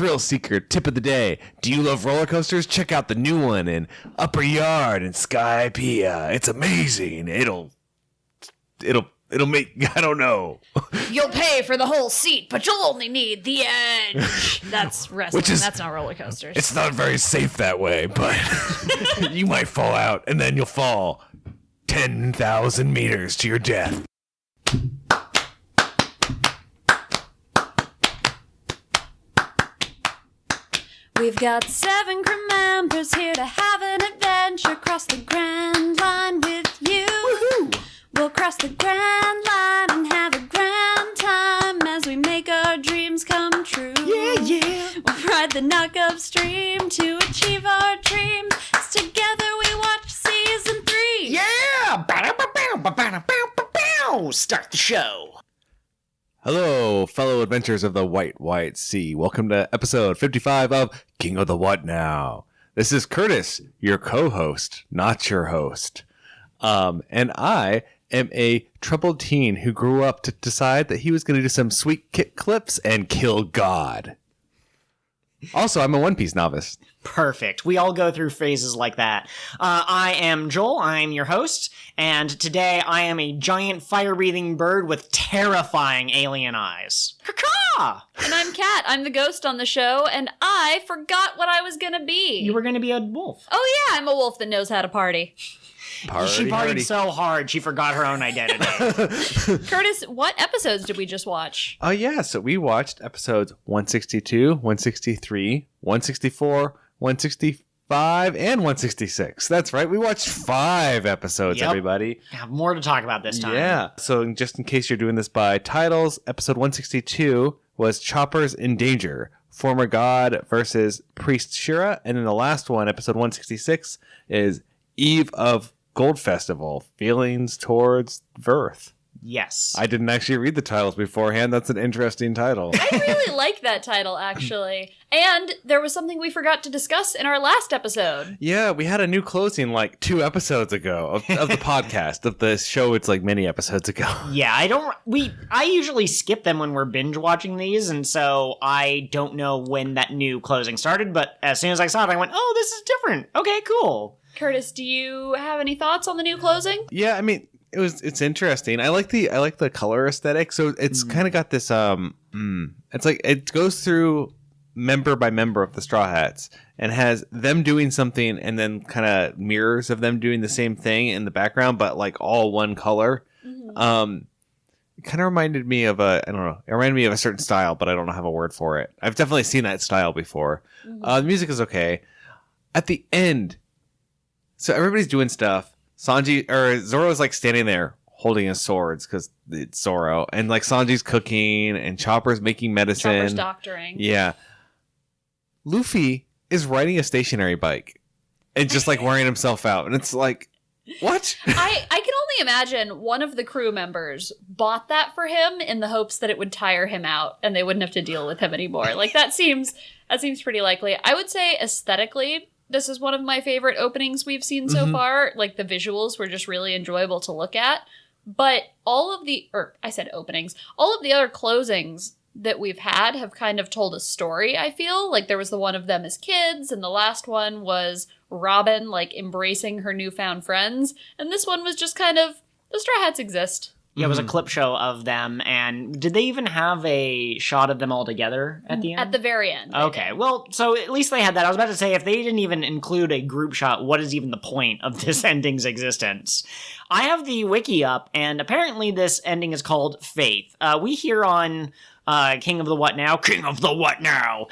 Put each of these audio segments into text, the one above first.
thrill seeker tip of the day. Do you love roller coasters? Check out the new one in Upper Yard in Skypeia. It's amazing. It'll make, I don't know. You'll pay for the whole seat, but you'll only need the edge. That's wrestling. That's not roller coasters. It's not very safe that way, but you might fall out, and then you'll fall 10,000 meters to your death. We've got 7 crew members here to have an adventure. Cross the Grand Line with you. Woohoo! We'll cross the Grand Line and have a grand time as we make our dreams come true. Yeah, yeah. We'll ride the knock-up stream to achieve our dreams. Together we watch season 3. Yeah! Start the show. Hello, fellow adventurers of the White Sea. Welcome to episode 55 of King of the What Now. This is Curtis, your co-host, not your host. And I am a troubled teen who grew up to decide that he was going to do some sweet kick clips and kill God. Also, I'm a One Piece novice. Perfect. We all go through phases like that. I am Joel. I'm your host. And today I am a giant fire-breathing bird with terrifying alien eyes. Caw-caw! And I'm Kat. I'm the ghost on the show, and I forgot what I was going to be. You were going to be a wolf. Oh yeah, I'm a wolf that knows how to party. She partied so hard, she forgot her own identity. Curtis, what episodes did we just watch? Oh, yeah. So we watched episodes 162, 163, 164, 165, and 166. That's right. We watched 5 episodes, everybody. Have more to talk about this time. Yeah. So just in case you're doing this by titles, episode 162 was Choppers in Danger, Former God versus Priest Shira. And then the last one, episode 166, is Eve of Gold Festival, Feelings Towards Vearth. Yes. I didn't actually read the titles beforehand. That's an interesting title. I really like that title, actually. And there was something we forgot to discuss in our last episode. Yeah, we had a new closing like 2 episodes ago of the podcast, of the show. It's like many episodes ago. Yeah, I usually skip them when we're binge watching these, and so I don't know when that new closing started, but as soon as I saw it, I went, oh, this is different. Okay, cool. Curtis, do you have any thoughts on the new closing? Yeah, I mean, it's interesting. I like the color aesthetic. So it's kind of got this it's like it goes through member by member of the Straw Hats and has them doing something and then kind of mirrors of them doing the same thing in the background, but like all one color. Mm-hmm. It kind of reminded me of it reminded me of a certain style, but I don't have a word for it. I've definitely seen that style before. Mm-hmm. The music is okay. At the end, so everybody's doing stuff. Zoro's like standing there holding his swords because it's Zoro. And like Sanji's cooking and Chopper's making medicine. Chopper's doctoring. Yeah. Luffy is riding a stationary bike and just like wearing himself out. And it's like, what? I can only imagine one of the crew members bought that for him in the hopes that it would tire him out and they wouldn't have to deal with him anymore. Like that seems pretty likely. I would say aesthetically, this is one of my favorite openings we've seen so far. Like, the visuals were just really enjoyable to look at. But all of the other closings that we've had have kind of told a story, I feel. Like, there was the one of them as kids, and the last one was Robin, like, embracing her newfound friends. And this one was just kind of, the Straw Hats exist. Yeah, it was a clip show of them, and did they even have a shot of them all together at the end? At the very end. Okay, well, so at least they had that. I was about to say, if they didn't even include a group shot, what is even the point of this ending's existence? I have the wiki up, and apparently this ending is called Faith. We here on King of the What Now, King of the What Now,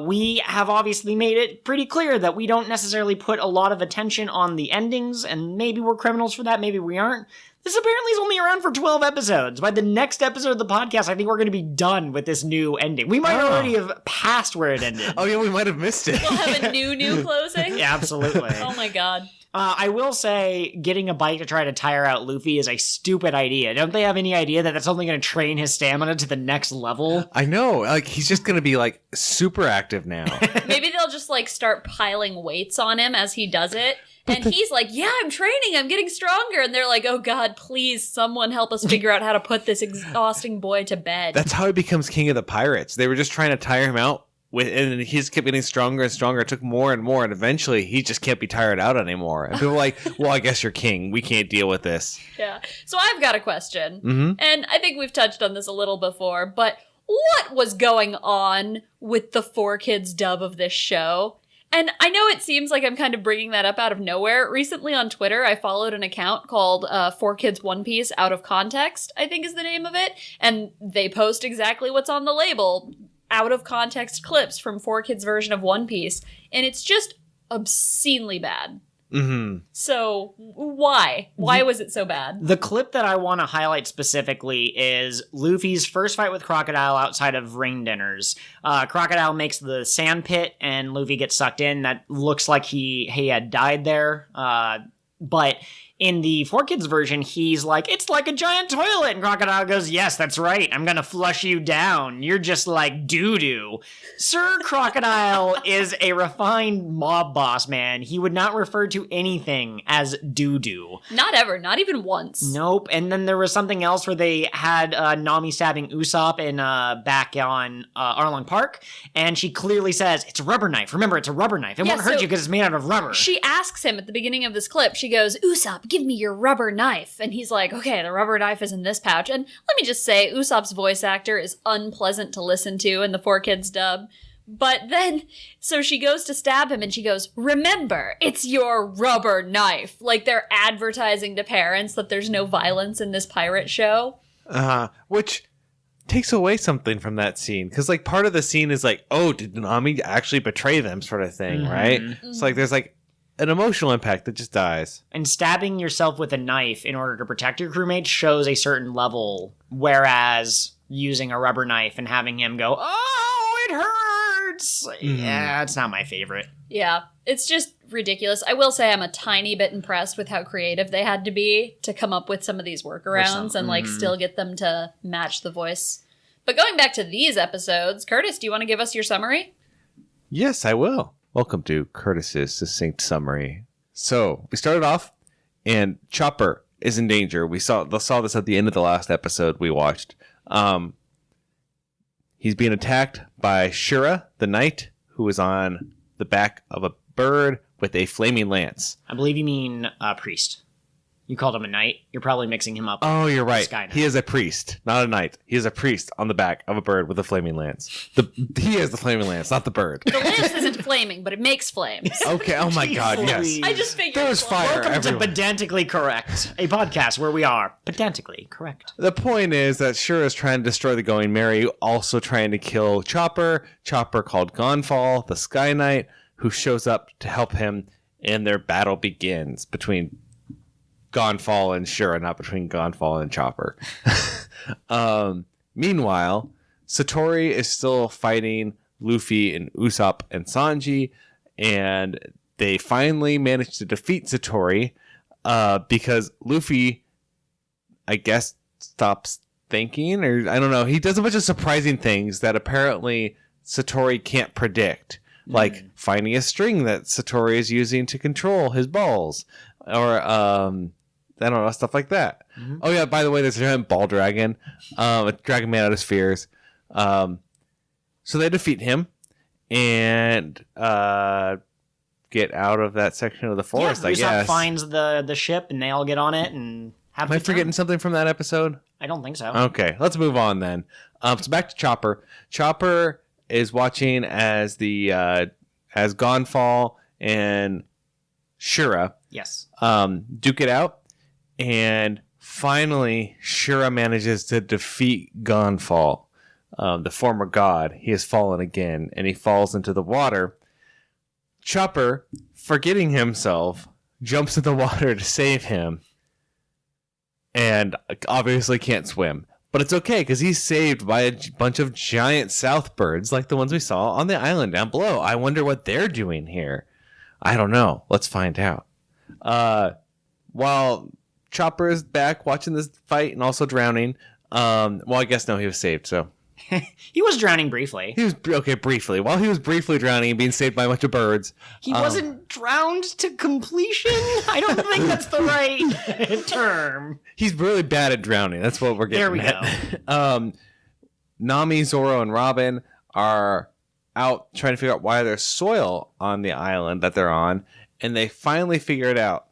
we have obviously made it pretty clear that we don't necessarily put a lot of attention on the endings, and maybe we're criminals for that, maybe we aren't. This apparently is only around for 12 episodes. By the next episode of the podcast, I think we're going to be done with this new ending. We might already have passed where it ended. Oh, yeah, we might have missed it. We'll have a new closing? Yeah, absolutely. Oh, my God. I will say, getting a bike to try to tire out Luffy is a stupid idea. Don't they have any idea that that's only going to train his stamina to the next level? I know. Like, he's just going to be, like, super active now. Maybe they'll just, like, start piling weights on him as he does it. And he's like, yeah, I'm training, I'm getting stronger. And they're like, oh God, please, someone help us figure out how to put this exhausting boy to bed. That's how he becomes king of the pirates. They were just trying to tire him out and he just kept getting stronger and stronger. It took more and more, and eventually he just can't be tired out anymore. And people are like, well, I guess you're king. We can't deal with this. Yeah. So I've got a question. Mm-hmm. And I think we've touched on this a little before, but what was going on with the 4Kids dub of this show? And I know it seems like I'm kind of bringing that up out of nowhere. Recently on Twitter, I followed an account called 4Kids One Piece Out of Context, I think is the name of it. And they post exactly what's on the label. Out of context clips from 4Kids version of One Piece. And it's just obscenely bad. Mm-hmm. So why? Why was it so bad? The clip that I want to highlight specifically is Luffy's first fight with Crocodile outside of ring dinners. Crocodile makes the sand pit and Luffy gets sucked in. That looks like he had died there. But in the 4Kids version, he's like, it's like a giant toilet. And Crocodile goes, yes, that's right. I'm going to flush you down. You're just like doo-doo. Sir Crocodile is a refined mob boss, man. He would not refer to anything as doo-doo. Not ever. Not even once. Nope. And then there was something else where they had Nami stabbing Usopp in back on Arlong Park. And she clearly says, it's a rubber knife. Remember, it's a rubber knife. It won't hurt you because it's made out of rubber. She asks him at the beginning of this clip, she goes, Usopp, give me your rubber knife. And he's like, okay, the rubber knife is in this pouch. And let me just say, Usopp's voice actor is unpleasant to listen to in the 4Kids dub. But then, so she goes to stab him and she goes, remember, it's your rubber knife. Like they're advertising to parents that there's no violence in this pirate show. Which takes away something from that scene. Because like part of the scene is like, oh, did Nami actually betray them sort of thing, right? Mm-hmm. So like there's like an emotional impact that just dies. And stabbing yourself with a knife in order to protect your crewmates shows a certain level, whereas using a rubber knife and having him go, oh, it hurts! Mm-hmm. Yeah, it's not my favorite. Yeah, it's just ridiculous. I will say I'm a tiny bit impressed with how creative they had to be to come up with some of these workarounds and like still get them to match the voice. But going back to these episodes, Curtis, do you want to give us your summary? Yes, I will. Welcome to Curtis's succinct summary. So we started off, and Chopper is in danger. We saw this at the end of the last episode we watched. He's being attacked by Shura, the knight, who is on the back of a bird with a flaming lance. I believe you mean priest. You called him a knight. You're probably mixing him up. Oh, you're right. He is a priest, not a knight. He is a priest on the back of a bird with a flaming lance. He is the flaming lance, not the bird. The lance isn't flaming, but it makes flames. Okay. Oh my God. Yes. I just figured there was fire. Welcome everywhere. to Pedantically Correct, a podcast where we are pedantically correct. The point is that Shura is trying to destroy the Going Merry, also trying to kill Chopper. Chopper called Gonfall, the Sky Knight, who shows up to help him, and their battle begins between Gonfall and Shura, not between Gonfall and Chopper. Meanwhile, Satori is still fighting Luffy and Usopp and Sanji, and they finally managed to defeat Satori because Luffy, I guess, stops thinking, or I don't know. He does a bunch of surprising things that apparently Satori can't predict, like finding a string that Satori is using to control his balls, or I don't know, stuff like that. Mm-hmm. Oh yeah, by the way, there's a giant ball dragon, a dragon man out of spheres. So they defeat him and get out of that section of the forest. Yeah, I guess Usopp finds the ship and they all get on it and have. Am I forgetting something from that episode? I don't think so. Okay, let's move on then. So back to Chopper. Chopper is watching as as Gonfall and Shura duke it out. And finally, Shura manages to defeat Gonfall, the former god. He has fallen again, and he falls into the water. Chopper, forgetting himself, jumps in the water to save him, and obviously can't swim. But it's okay, because he's saved by a bunch of giant south birds, like the ones we saw on the island down below. I wonder what they're doing here. I don't know. Let's find out. While Chopper is back watching this fight and also drowning. Well, I guess no, he was saved, so. He was drowning briefly. He was, briefly. While he was briefly drowning and being saved by a bunch of birds. He wasn't drowned to completion? I don't think that's the right term. He's really bad at drowning. That's what we're getting at. There we go. Nami, Zoro, and Robin are out trying to figure out why there's soil on the island that they're on, and they finally figure it out.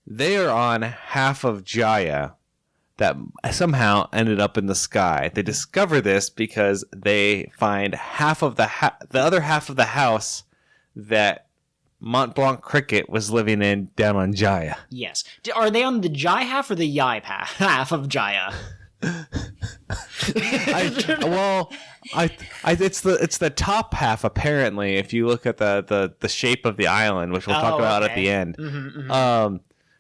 They are on half of Jaya that somehow ended up in the sky. They discover this because they find half of the other half of the house that Mont Blanc Cricket was living in down on Jaya. Yes. Are they on the Jai half or the Yai half of Jaya? It's the top half apparently. If you look at the shape of the island, which we'll talk about at the end.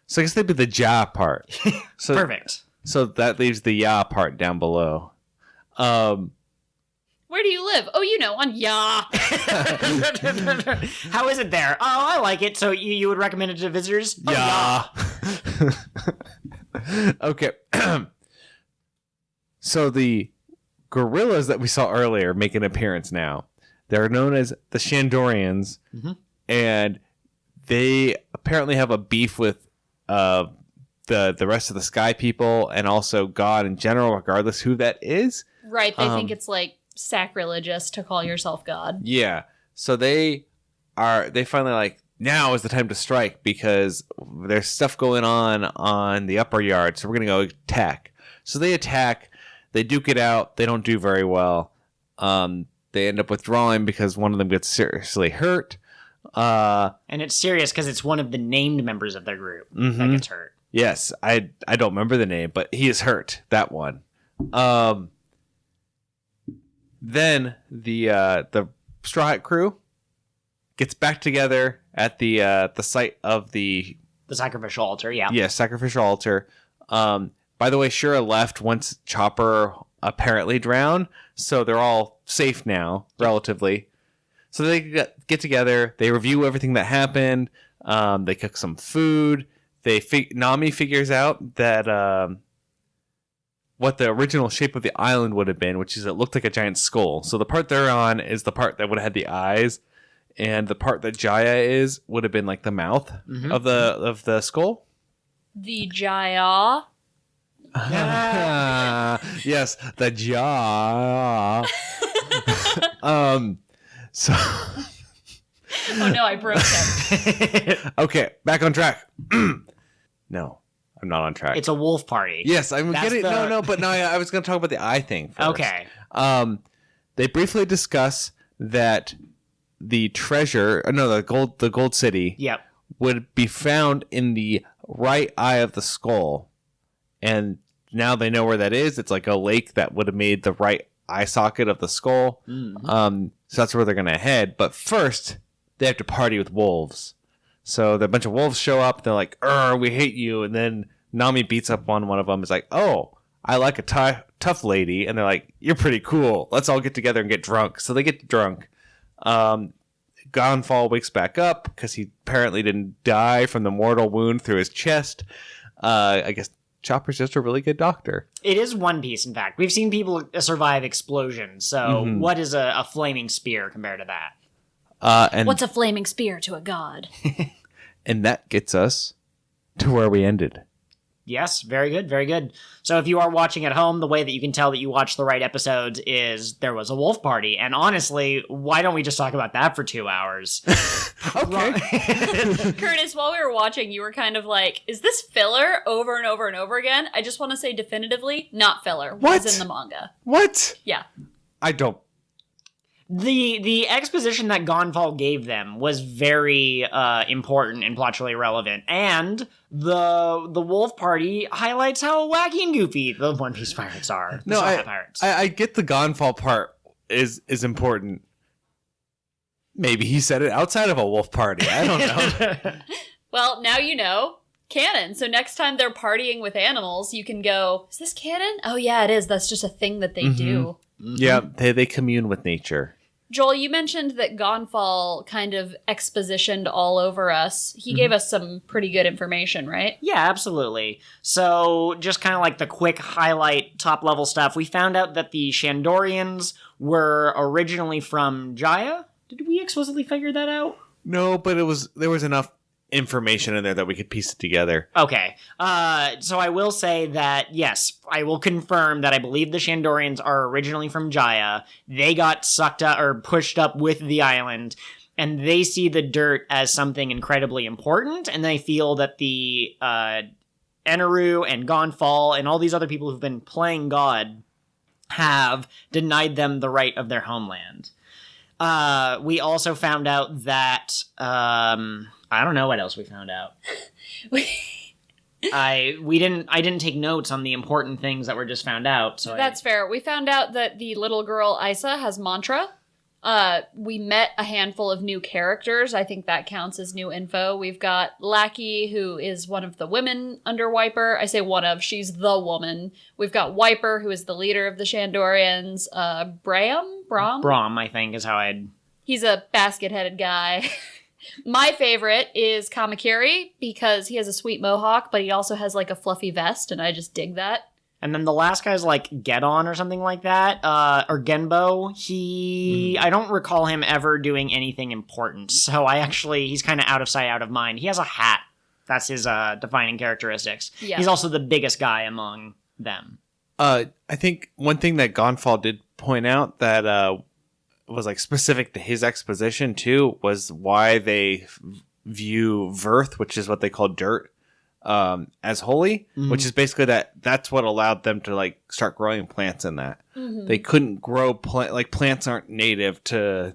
So I guess they'd be the Ja part. So, perfect. So that leaves the Ya part down below. Where do you live? Oh, on Ya. How is it there? Oh, I like it. So you would recommend it to visitors? Yeah. Okay. So the gorillas that we saw earlier make an appearance now. They're known as the Shandorians, and they apparently have a beef with the rest of the Sky people and also God in general, regardless who that is. Right. They think it's like sacrilegious to call yourself God. Yeah. So they finally like, now is the time to strike because there's stuff going on the upper yard. So we're going to go attack. So they attack. They duke it out. They don't do very well. They end up withdrawing because one of them gets seriously hurt. And it's serious because it's one of the named members of their group that gets hurt. Yes. I don't remember the name, but he is hurt. That one. Then the Straw Hat crew gets back together at the site of the sacrificial altar. Yeah. Yeah, sacrificial altar. By the way, Shura left once Chopper apparently drowned, so they're all safe now, relatively. So they get together. They review everything that happened. They cook some food. Nami figures out that what the original shape of the island would have been, which is it looked like a giant skull. So the part they're on is the part that would have had the eyes, and the part that Jaya would have been like the mouth of the skull. The Jaya. Yes, the jaw. So. Oh no, I broke him. Okay, back on track. No, I'm not on track. It's a wolf party. Yes, I'm getting but I was going to talk about the eye thing first. Okay. They briefly discuss that the the gold city. Yep. Would be found in the right eye of the skull, and now they know where that is. It's like a lake that would have made the right eye socket of the skull. So that's where they're going to head. But first, they have to party with wolves. So a bunch of wolves show up. They're like, we hate you. And then Nami beats up on one of them. Is like, oh, I like a tough lady. And they're like, you're pretty cool. Let's all get together and get drunk. So they get drunk. Gonfall wakes back up because he apparently didn't die from the mortal wound through his chest. I guess Chopper's just a really good doctor. It is One Piece, in fact. We've seen people survive explosions. So what is a flaming spear compared to that? And what's a flaming spear to a god? And that gets us to where we ended. Yes, very good, very good. So if you are watching at home, the way that you can tell that you watched the right episodes is there was a wolf party. And honestly, why don't we just talk about that for 2 hours? Okay. Curtis, while we were watching, you were kind of like, is this filler over and over and over again? I just want to say definitively, not filler. What? Was in the manga. What? Yeah. I don't. The exposition that Gonfall gave them was very important and plotly relevant, and the wolf party highlights how wacky and goofy the One Piece pirates are. No, I get the Gonfall part is important. Maybe he said it outside of a wolf party. I don't know. Well, now you know. Canon. So next time they're partying with animals, you can go, is this canon? Oh yeah, it is. That's just a thing that they do. Yeah, they commune with nature. Joel, you mentioned that Gonfall kind of expositioned all over us. He gave us some pretty good information, right? Yeah, absolutely. So just kind of like the quick highlight top level stuff, we found out that the Shandorians were originally from Jaya. Did we explicitly figure that out? No, but there was enough information in there that we could piece it together. Okay. So I will say that, yes, I will confirm that I believe the Shandorians are originally from Jaya. They got sucked up or pushed up with the island, and they see the dirt as something incredibly important, and they feel that the Eneru and Gonfall and all these other people who've been playing God have denied them the right of their homeland. We also found out that I don't know what else we found out. I didn't take notes on the important things that were just found out. So that's fair. We found out that the little girl Isa has mantra. We met a handful of new characters. I think that counts as new info. We've got Lackey, who is one of the women under Wiper. I say one of, she's the woman. We've got Wiper, who is the leader of the Shandorians. Brahm, I think, is how I'd... He's a basket-headed guy. My favorite is Kamakiri, because he has a sweet mohawk, but he also has, like, a fluffy vest, and I just dig that. And then the last guy's like Gedon or something like that, or Genbo. I don't recall him ever doing anything important. So he's kind of out of sight, out of mind. He has a hat. That's his defining characteristics. Yeah. He's also the biggest guy among them. I think one thing that Gonfall did point out that was like specific to his exposition too was why they view vearth, which is what they call dirt, as holy, which is basically that's what allowed them to like start growing plants in that. They couldn't grow plants aren't native to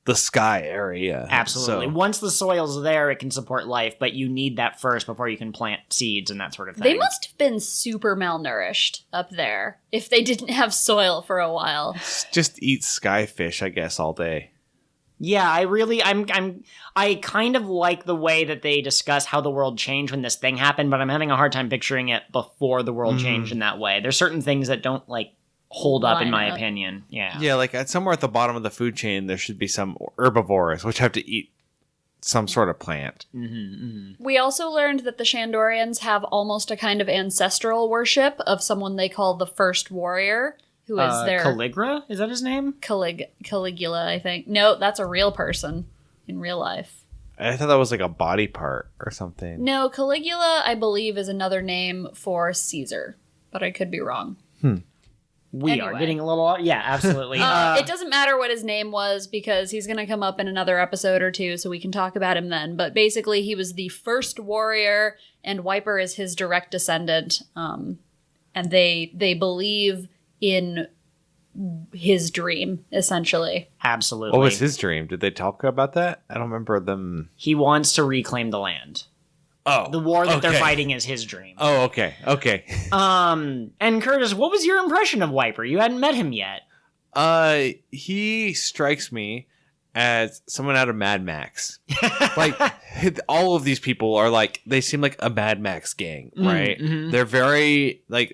the sky area. Absolutely. So, once the soil's there, it can support life, but you need that first before you can plant seeds and that sort of thing. They must have been super malnourished up there if they didn't have soil for a while. Just eat skyfish, I guess, all day. Yeah, I kind of like the way that they discuss how the world changed when this thing happened, but I'm having a hard time picturing it before the world changed in that way. There's certain things that don't like hold up in my opinion. Yeah, like somewhere at the bottom of the food chain, there should be some herbivores which have to eat some sort of plant. We also learned that the Shandorians have almost a kind of ancestral worship of someone they call the First Warrior. Who is their... Caligra? Is that his name? Caligula, I think. No, that's a real person in real life. I thought that was like a body part or something. No, Caligula, I believe, is another name for Caesar. But I could be wrong. We are getting a little... Yeah, absolutely. It doesn't matter what his name was because he's going to come up in another episode or two, so we can talk about him then. But basically, he was the first warrior, and Wiper is his direct descendant. And they believe in his dream, essentially. Absolutely. What was his dream? Did they talk about that? I don't remember them. He wants to reclaim the land. Oh. The war that they're fighting is his dream. Oh, okay. And Curtis, what was your impression of Wiper? You hadn't met him yet. He strikes me as someone out of Mad Max. Like, all of these people are like, they seem like a Mad Max gang, right? They're very, like...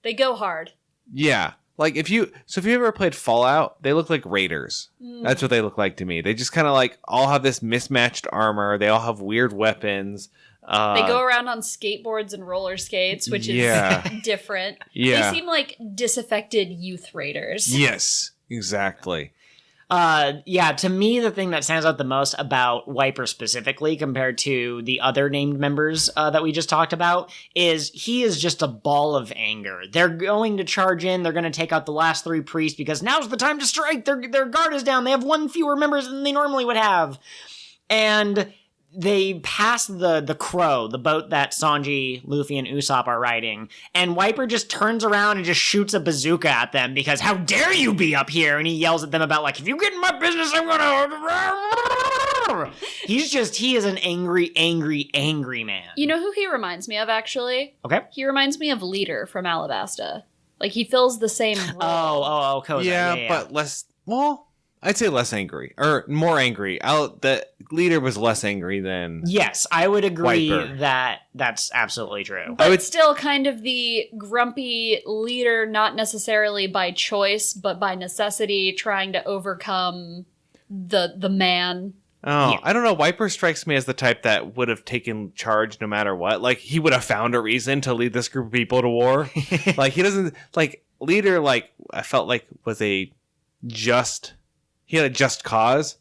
They go hard. Yeah. Like, if you ever played Fallout, they look like raiders. That's what they look like to me. They just kind of like all have this mismatched armor. They all have weird weapons. They go around on skateboards and roller skates, which is different. Yeah. They seem like disaffected youth raiders. Yes, exactly. To me, the thing that stands out the most about Wiper specifically compared to the other named members that we just talked about is he is just a ball of anger. They're going to charge in. They're going to take out the last three priests because now's the time to strike. Their guard is down. They have one fewer members than they normally would have. And they pass the Crow, the boat that Sanji, Luffy, and Usopp are riding, and Wiper just turns around and just shoots a bazooka at them because how dare you be up here? And he yells at them about like, if you get in my business, I'm gonna... He is an angry, angry, angry man. You know who he reminds me of, actually? Okay. He reminds me of Leader from Alabasta. Like, he fills the same role. Koza. Yeah, but less... Well... I'd say less angry, or more angry. The Leader was less angry than... Yes, I would agree Wiper. that that's absolutely true. But still kind of the grumpy leader, not necessarily by choice, but by necessity, trying to overcome the man. Oh, yeah. I don't know. Wiper strikes me as the type that would have taken charge no matter what. Like, he would have found a reason to lead this group of people to war. Like, he doesn't... Like, Leader, like, I felt like was a just... He had a just cause.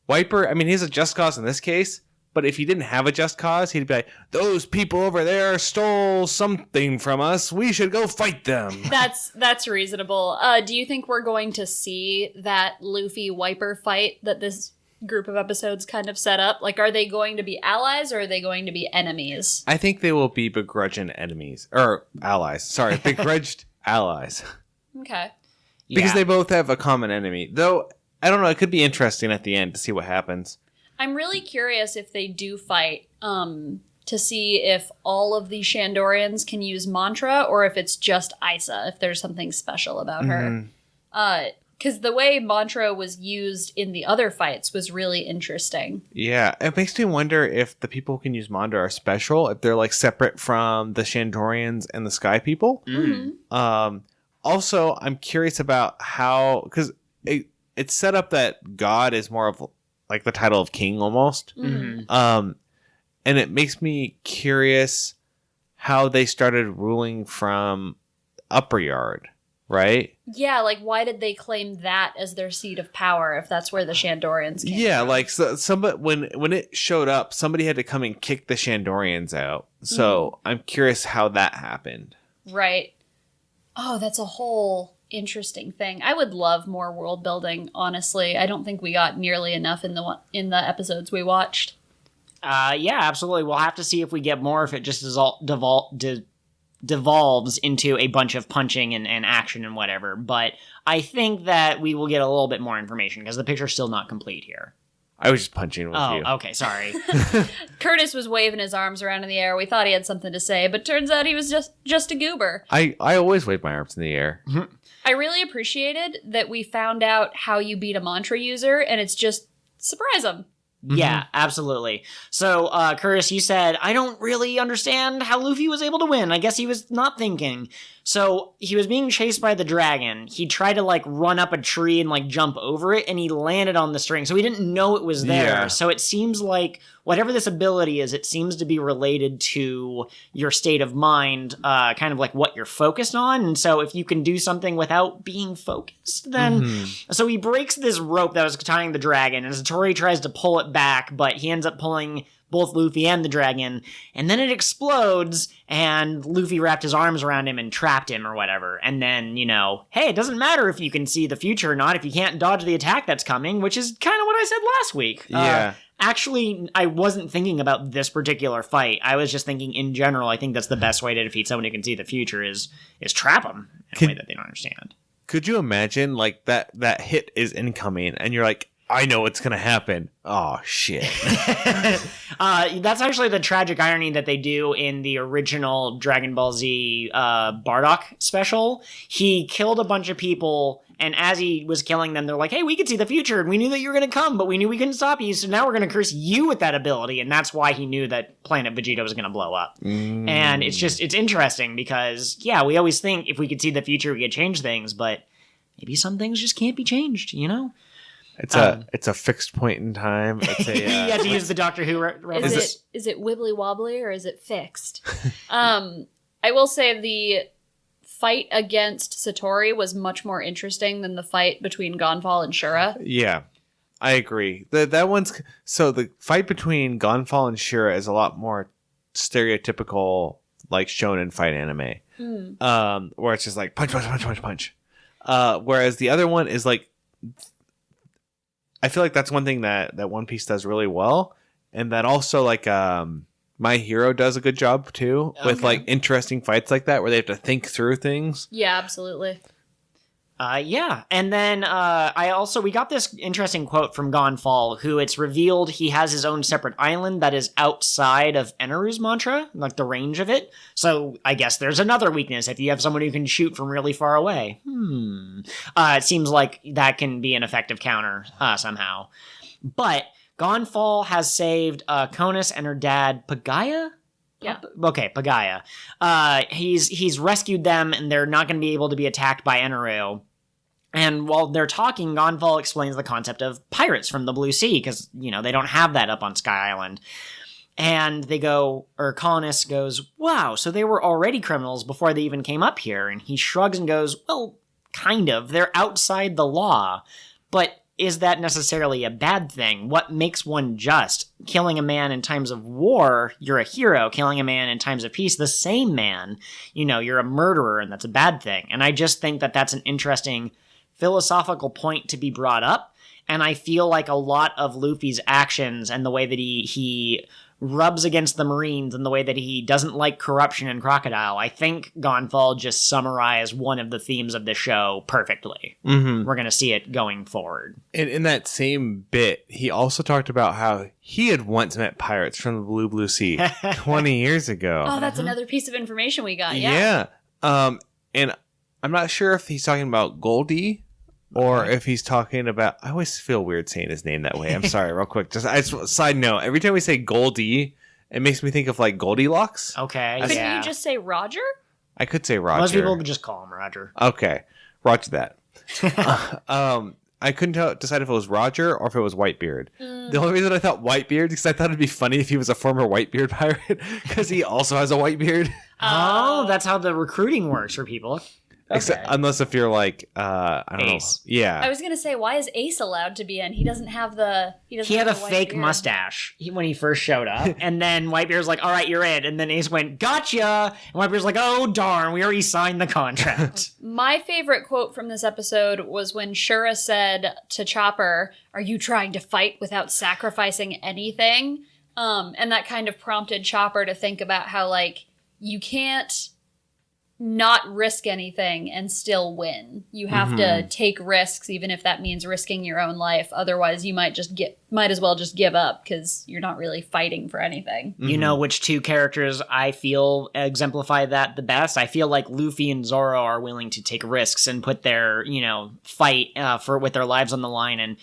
Wiper, I mean, he has a just cause in this case, but But if he didn't have a just cause, he'd be like, those people over there stole something from us. We should go fight them. That's reasonable. Do you think we're going to see that Luffy Wiper fight that this group of episodes kind of set up? Like, are they going to be allies or are they going to be enemies? I think they will be begrudging enemies. Or allies. Sorry, begrudged allies. Okay. Because they both have a common enemy. Though, I don't know, it could be interesting at the end to see what happens. I'm really curious if they do fight, to see if all of the Shandorians can use mantra or if it's just Isa, if there's something special about her. Because the way mantra was used in the other fights was really interesting. Yeah, it makes me wonder if the people who can use mantra are special, if they're like separate from the Shandorians and the Sky people. Mm-hmm. Also, I'm curious about how, because it's set up that God is more of like the title of king almost. Mm-hmm. And it makes me curious how they started ruling from Upper Yard, right? Yeah, like why did they claim that as their seat of power if that's where the Shandorians came from? Like somebody when it showed up, somebody had to come and kick the Shandorians out. So I'm curious how that happened. Right. Oh, that's a whole interesting thing. I would love more world building, honestly. I don't think we got nearly enough in the episodes we watched. Yeah, absolutely. We'll have to see if we get more, if it just devolves into a bunch of punching and action and whatever. But I think that we will get a little bit more information because the picture's still not complete here. I was just punching with you. Oh, okay, sorry. Curtis was waving his arms around in the air. We thought he had something to say, but turns out he was just a goober. I always wave my arms in the air. I really appreciated that we found out how you beat a mantra user, and it's just surprise them. Yeah, absolutely. So, Curtis, you said, I don't really understand how Luffy was able to win. I guess he was not thinking. So, he was being chased by the dragon. He tried to, run up a tree and, jump over it, and he landed on the string. So, he didn't know it was there. Yeah. So, it seems like whatever this ability is, it seems to be related to your state of mind, kind of like what you're focused on. And so, if you can do something without being focused, then... So, he breaks this rope that was tying the dragon, and Satori tries to pull it back, but he ends up pulling both Luffy and the dragon, and then it explodes, and Luffy wrapped his arms around him and trapped him or whatever. And then, hey, it doesn't matter if you can see the future or not if you can't dodge the attack that's coming, which is kind of what I said last week. Yeah. Actually, I wasn't thinking about this particular fight. I was just thinking in general, I think that's the best way to defeat someone who can see the future is trap them in a way that they don't understand. Could you imagine, that hit is incoming, and you're like, I know what's going to happen. Oh, shit. That's actually the tragic irony that they do in the original Dragon Ball Z Bardock special. He killed a bunch of people, and as he was killing them, they're like, hey, we could see the future, and we knew that you were going to come, but we knew we couldn't stop you, so now we're going to curse you with that ability, and that's why he knew that Planet Vegeta was going to blow up. And it's interesting because, yeah, we always think if we could see the future, we could change things, but maybe some things just can't be changed, It's a fixed point in time. It's a, you have to use the Doctor Who reference. Is it wibbly wobbly or is it fixed? I will say the fight against Satori was much more interesting than the fight between Gonfall and Shura. Yeah, I agree. That one's so the fight between Gonfall and Shura is a lot more stereotypical, like shonen fight anime, where it's just like punch, punch, punch, punch, punch. Whereas the other one is like. I feel like that's one thing that One Piece does really well, and that also My Hero does a good job too with interesting fights like that where they have to think through things. Yeah, absolutely. Yeah, and then we got this interesting quote from Gonfall, who it's revealed he has his own separate island that is outside of Eneru's mantra, like the range of it. So I guess there's another weakness if you have someone who can shoot from really far away. It seems like that can be an effective counter somehow. But Gonfall has saved Konus and her dad, Pagaya? Yeah. Okay, Pagaya. He's rescued them, and they're not going to be able to be attacked by Eneru. And while they're talking, Gonfall explains the concept of pirates from the Blue Sea, because, they don't have that up on Sky Island. And Konus goes, wow, so they were already criminals before they even came up here. And he shrugs and goes, well, kind of. They're outside the law. But is that necessarily a bad thing? What makes one just? Killing a man in times of war, you're a hero. Killing a man in times of peace, the same man, you're a murderer, and that's a bad thing. And I just think that that's an interesting philosophical point to be brought up. And I feel like a lot of Luffy's actions and the way that he rubs against the Marines and the way that he doesn't like corruption and Crocodile, I think Gonfall just summarized one of the themes of the show perfectly. Mm-hmm. We're going to see it going forward. And in that same bit, he also talked about how he had once met pirates from the Blue Sea 20 years ago. Oh, that's another piece of information we got. Yeah. And I'm not sure if he's talking about Goldie or if he's talking about... I always feel weird saying his name that way. I'm sorry, real quick. Just side note. Every time we say Goldie, it makes me think of like Goldilocks. Okay, Couldn't you just say Roger? I could say Roger. Most people would just call him Roger. Okay. Roger that. I couldn't decide if it was Roger or if it was Whitebeard. The only reason I thought Whitebeard is because I thought it'd be funny if he was a former Whitebeard pirate because he also has a white beard. Oh, that's how the recruiting works for people. Okay. Unless if you're like, I don't Ace. know. Yeah. I was going to say, why is Ace allowed to be in? He doesn't have the... He had a fake mustache when he first showed up. And then Whitebeard's like, all right, you're in. And then Ace went, gotcha. And Whitebeard's like, oh, darn, we already signed the contract. My favorite quote from this episode was when Shura said to Chopper, are you trying to fight without sacrificing anything? And that kind of prompted Chopper to think about how, like, you can't not risk anything and still win. You have to take risks, even if that means risking your own life. Otherwise, you might as well just give up because you're not really fighting for anything. You know which two characters I feel exemplify that the best? I feel like Luffy and Zoro are willing to take risks and put their, fight with their lives on the line. And,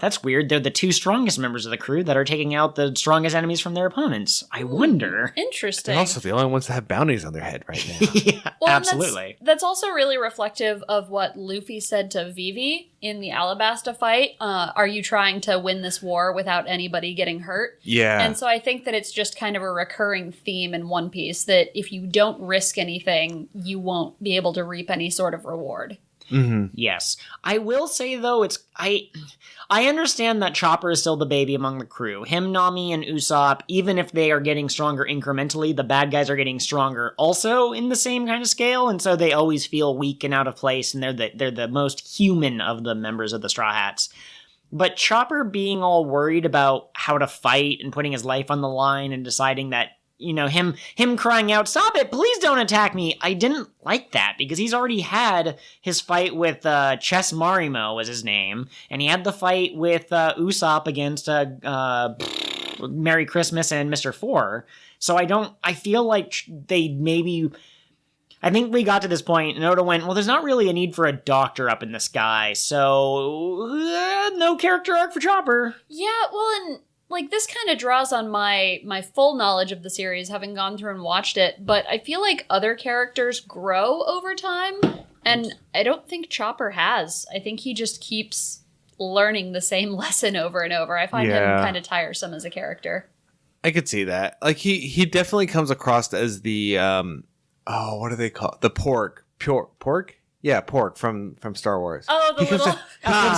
that's weird. They're the two strongest members of the crew that are taking out the strongest enemies from their opponents. I wonder. Interesting. They're also the only ones that have bounties on their head right now. Yeah, well, absolutely. That's also really reflective of what Luffy said to Vivi in the Alabasta fight. Are you trying to win this war without anybody getting hurt? Yeah. And so I think that it's just kind of a recurring theme in One Piece that if you don't risk anything, you won't be able to reap any sort of reward. Mm-hmm. Yes. I will say, though, I understand that Chopper is still the baby among the crew. Him, Nami, and Usopp, even if they are getting stronger incrementally, the bad guys are getting stronger also in the same kind of scale, and so they always feel weak and out of place, and they're the most human of the members of the Straw Hats. But Chopper being all worried about how to fight and putting his life on the line and deciding that, him crying out, stop it, please don't attack me. I didn't like that because he's already had his fight with Chess Marimo was his name. And he had the fight with Usopp against Merry Christmas and Mr. Four. So I feel like I think we got to this point and Oda went, well, there's not really a need for a doctor up in the sky. So no character arc for Chopper. Yeah, well, and like, this kind of draws on my full knowledge of the series, having gone through and watched it, but I feel like other characters grow over time, and I don't think Chopper has. I think he just keeps learning the same lesson over and over. I find him kind of tiresome as a character. I could see that. Like, he definitely comes across as the, what do they call it? The pork? Yeah, pork from Star Wars. Oh, he comes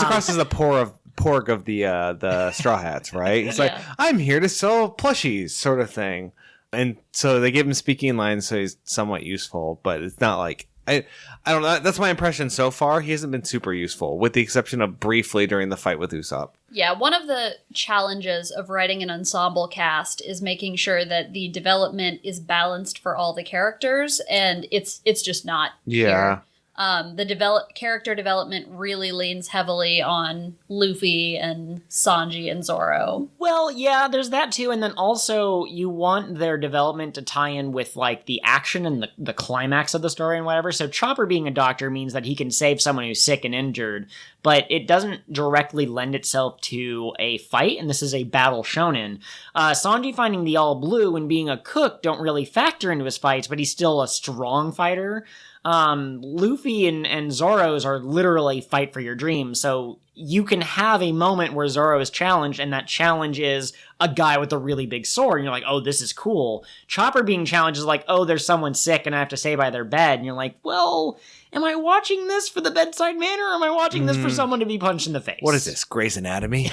across as the pork of the Straw Hats, right? He's like, I'm here to sell plushies, sort of thing. And so they give him speaking lines, so he's somewhat useful, but it's not like I don't know. That's my impression so far. He hasn't been super useful, with the exception of briefly during the fight with Usopp. Yeah, one of the challenges of writing an ensemble cast is making sure that the development is balanced for all the characters, and it's just not here. The character development really leans heavily on Luffy and Sanji and Zoro. Well, yeah, there's that too, and then also you want their development to tie in with like the action and the climax of the story and whatever. So Chopper being a doctor means that he can save someone who's sick and injured, but it doesn't directly lend itself to a fight, and this is a battle shonen. Sanji finding the all blue and being a cook don't really factor into his fights, but he's still a strong fighter. Luffy and Zoro's are literally fight for your dreams, so you can have a moment where Zoro is challenged, and that challenge is a guy with a really big sword, and you're like, oh, this is cool. Chopper being challenged is like, oh, there's someone sick and I have to stay by their bed, and you're like, well, am I watching this for the bedside manner, or am I watching this for someone to be punched in the face? What is this, Grey's Anatomy?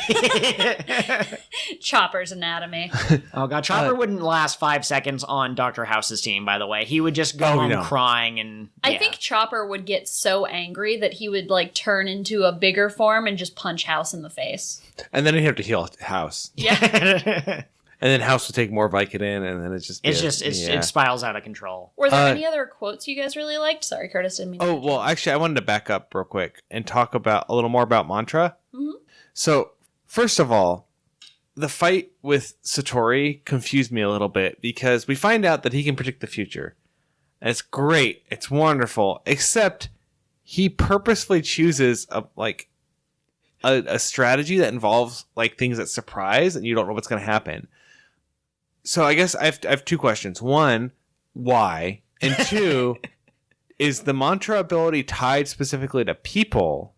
Chopper's anatomy. Oh god, Chopper wouldn't last 5 seconds on Dr. House's team, by the way. He would just go home crying and... Yeah. I think Chopper would get so angry that he would, like, turn into a bigger form and just punch House in the face. And then he'd have to heal House. Yeah. And then House would take more Vicodin, and then it spirals out of control. Were there any other quotes you guys really liked? Sorry, Curtis, didn't mean to. Oh, well, actually, I wanted to back up real quick and talk about a little more about Mantra. Mm-hmm. So, first of all, the fight with Satori confused me a little bit because we find out that he can predict the future. And it's great. It's wonderful. Except he purposefully chooses a strategy that involves like things that surprise and you don't know what's going to happen. So I guess I have two questions. One, why? And two, is the mantra ability tied specifically to people,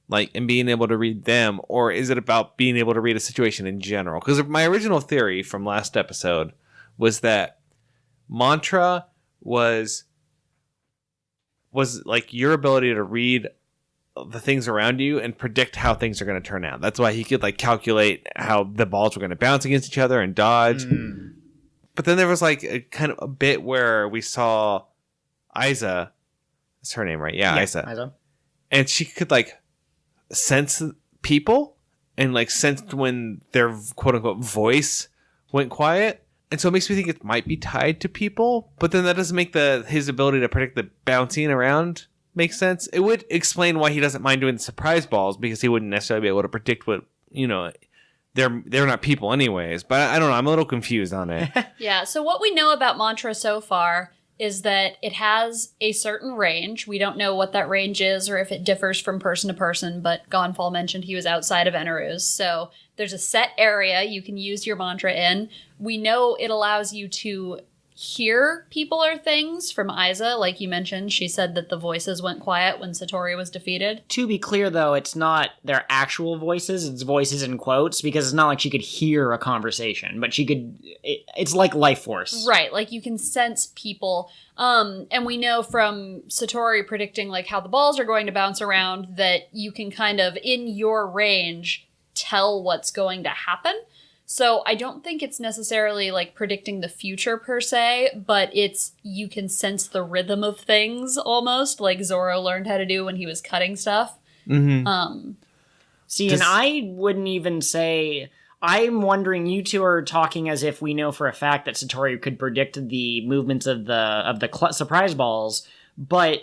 like, and being able to read them, or is it about being able to read a situation in general? Because my original theory from last episode was that mantra was like your ability to read the things around you and predict how things are going to turn out. That's why he could like calculate how the balls were going to bounce against each other and dodge. But then there was like a kind of a bit where we saw Isa, that's her name, right? Yeah, Isa. And she could like sense people and like sense when their quote unquote voice went quiet. And so it makes me think it might be tied to people, but then that doesn't make his ability to predict the bouncing around make sense. It would explain why he doesn't mind doing the surprise balls, because he wouldn't necessarily be able to predict what, they're not people anyways. But I don't know. I'm a little confused on it. Yeah. So what we know about mantra so far is that it has a certain range. We don't know what that range is or if it differs from person to person, but Gonfall mentioned he was outside of Eneru's. So there's a set area you can use your mantra in. We know it allows you to hear people or things from Isa. Like you mentioned, she said that the voices went quiet when Satori was defeated. To be clear, though, it's not their actual voices, it's voices in quotes, because it's not like she could hear a conversation, but it's like life force. Right, like you can sense people. And we know from Satori predicting like how the balls are going to bounce around that you can kind of, in your range, tell what's going to happen. So I don't think it's necessarily like predicting the future per se, but you can sense the rhythm of things almost, like Zoro learned how to do when he was cutting stuff. Mm-hmm. And I wouldn't even say... I'm wondering, you two are talking as if we know for a fact that Satori could predict the movements of the surprise balls, but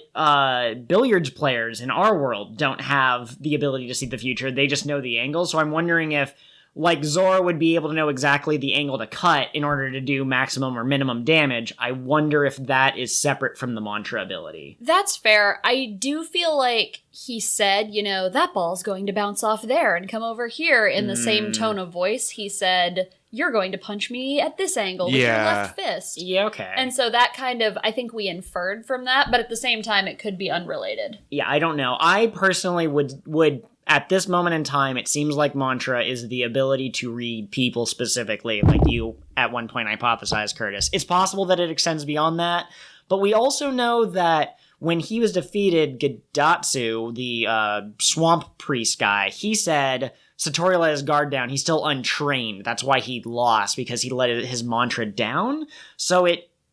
billiards players in our world don't have the ability to see the future. They just know the angle. So I'm wondering if, like, Zoro would be able to know exactly the angle to cut in order to do maximum or minimum damage. I wonder if that is separate from the mantra ability. That's fair. I do feel like he said, that ball's going to bounce off there and come over here in the same tone of voice. He said, you're going to punch me at this angle with your left fist. Yeah, okay. And so that kind of, I think we inferred from that, but at the same time, it could be unrelated. Yeah, I don't know. I personally would at this moment in time, it seems like mantra is the ability to read people specifically, like you at one point hypothesized, Curtis. It's possible that it extends beyond that, but we also know that when he was defeated, Gadatsu, the swamp priest guy, he said Satori let his guard down. He's still untrained. That's why he lost, because he let his mantra down. So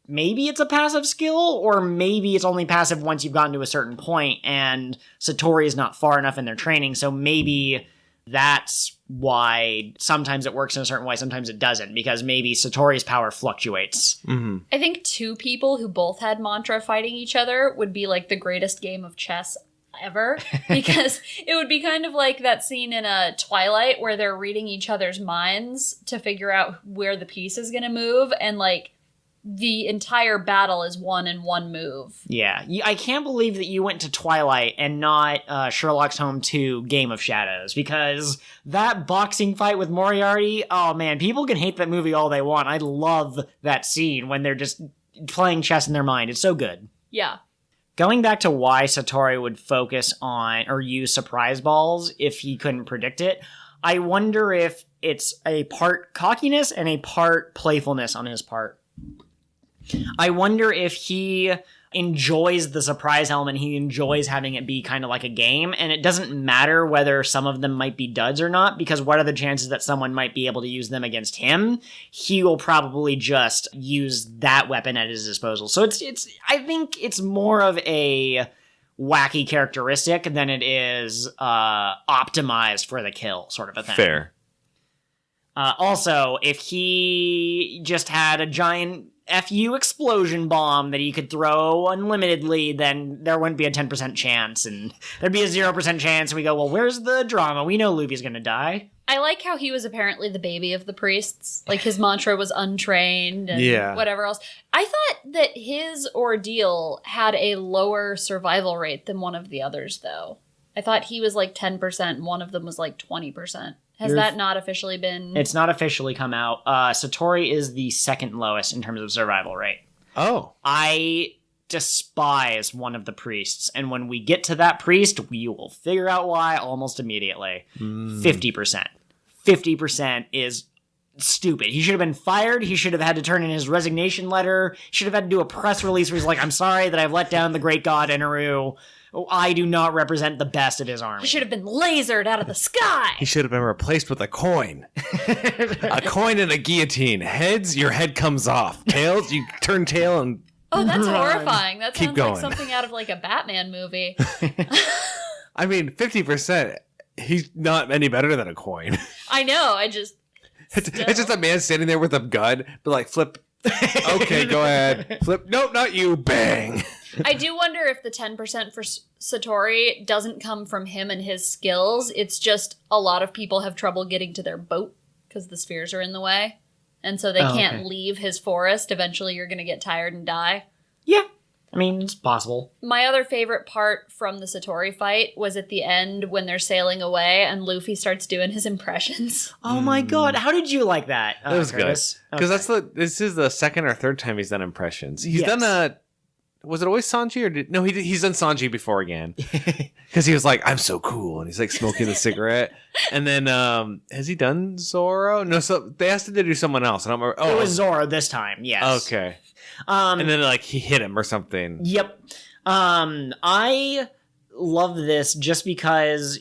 maybe it's a passive skill, or maybe it's only passive once you've gotten to a certain point, and Satori is not far enough in their training, so maybe that's why sometimes it works in a certain way, sometimes it doesn't, because maybe Satori's power fluctuates. Mm-hmm. I think two people who both had mantra fighting each other would be like the greatest game of chess ever, because it would be kind of like that scene in a Twilight where they're reading each other's minds to figure out where the piece is going to move, and like the entire battle is won in one move. Yeah. I can't believe that you went to Twilight and not Sherlock's Home 2 Game of Shadows, because that boxing fight with Moriarty, oh man, people can hate that movie all they want. I love that scene when they're just playing chess in their mind. It's so good. Yeah. Going back to why Satori would focus on or use surprise balls if he couldn't predict it, I wonder if it's a part cockiness and a part playfulness on his part. I wonder if he enjoys the surprise element, he enjoys having it be kind of like a game, and it doesn't matter whether some of them might be duds or not, because what are the chances that someone might be able to use them against him? He will probably just use that weapon at his disposal. So it's I think it's more of a wacky characteristic than it is optimized for the kill sort of a thing. Fair. Also, if he just had a giant FU explosion bomb that he could throw unlimitedly, then there wouldn't be a 10% chance, and there'd be a 0% chance, and we go, well, where's the drama? We know Luffy's gonna die. I like how he was apparently the baby of the priests. Like, his mantra was untrained and whatever else. I thought that his ordeal had a lower survival rate than one of the others, though. I thought he was like 10%, and one of them was like 20%. Has that not officially been... It's not officially come out. Satori is the second lowest in terms of survival rate. Oh. I despise one of the priests, and when we get to that priest, we will figure out why almost immediately. 50%. 50% is stupid. He should have been fired. He should have had to turn in his resignation letter. He should have had to do a press release where he's like, I'm sorry that I've let down the great god Eneru. I do not represent the best of his army. He should have been lasered out of the sky. He should have been replaced with a coin. A coin and a guillotine. Heads, your head comes off. Tails, you turn tail and... Oh, that's horrifying. That Keep sounds going. like something out of like a Batman movie. I mean, 50%, he's not any better than a coin. I know, It's just a man standing there with a gun, but like, flip. Okay, go ahead. Flip. Nope, not you. Bang. I do wonder if the 10% for Satori doesn't come from him and his skills. It's just a lot of people have trouble getting to their boat because the spheres are in the way. And so they can't leave his forest. Eventually you're going to get tired and die. Yeah. I mean, it's possible. My other favorite part from the Satori fight was at the end when they're sailing away and Luffy starts doing his impressions. Oh my god, how did you like that? That was Curtis? good. Because this is the second or third time he's done impressions. He's done was it always Sanji or he's done Sanji before again. Because he was like, I'm so cool. And he's like smoking the cigarette. And then, has he done Zoro? No, so they asked him to do someone else. And I'm like, It was Zoro this time, yes. Okay. And then like he hit him or something. Yep. I love this just because,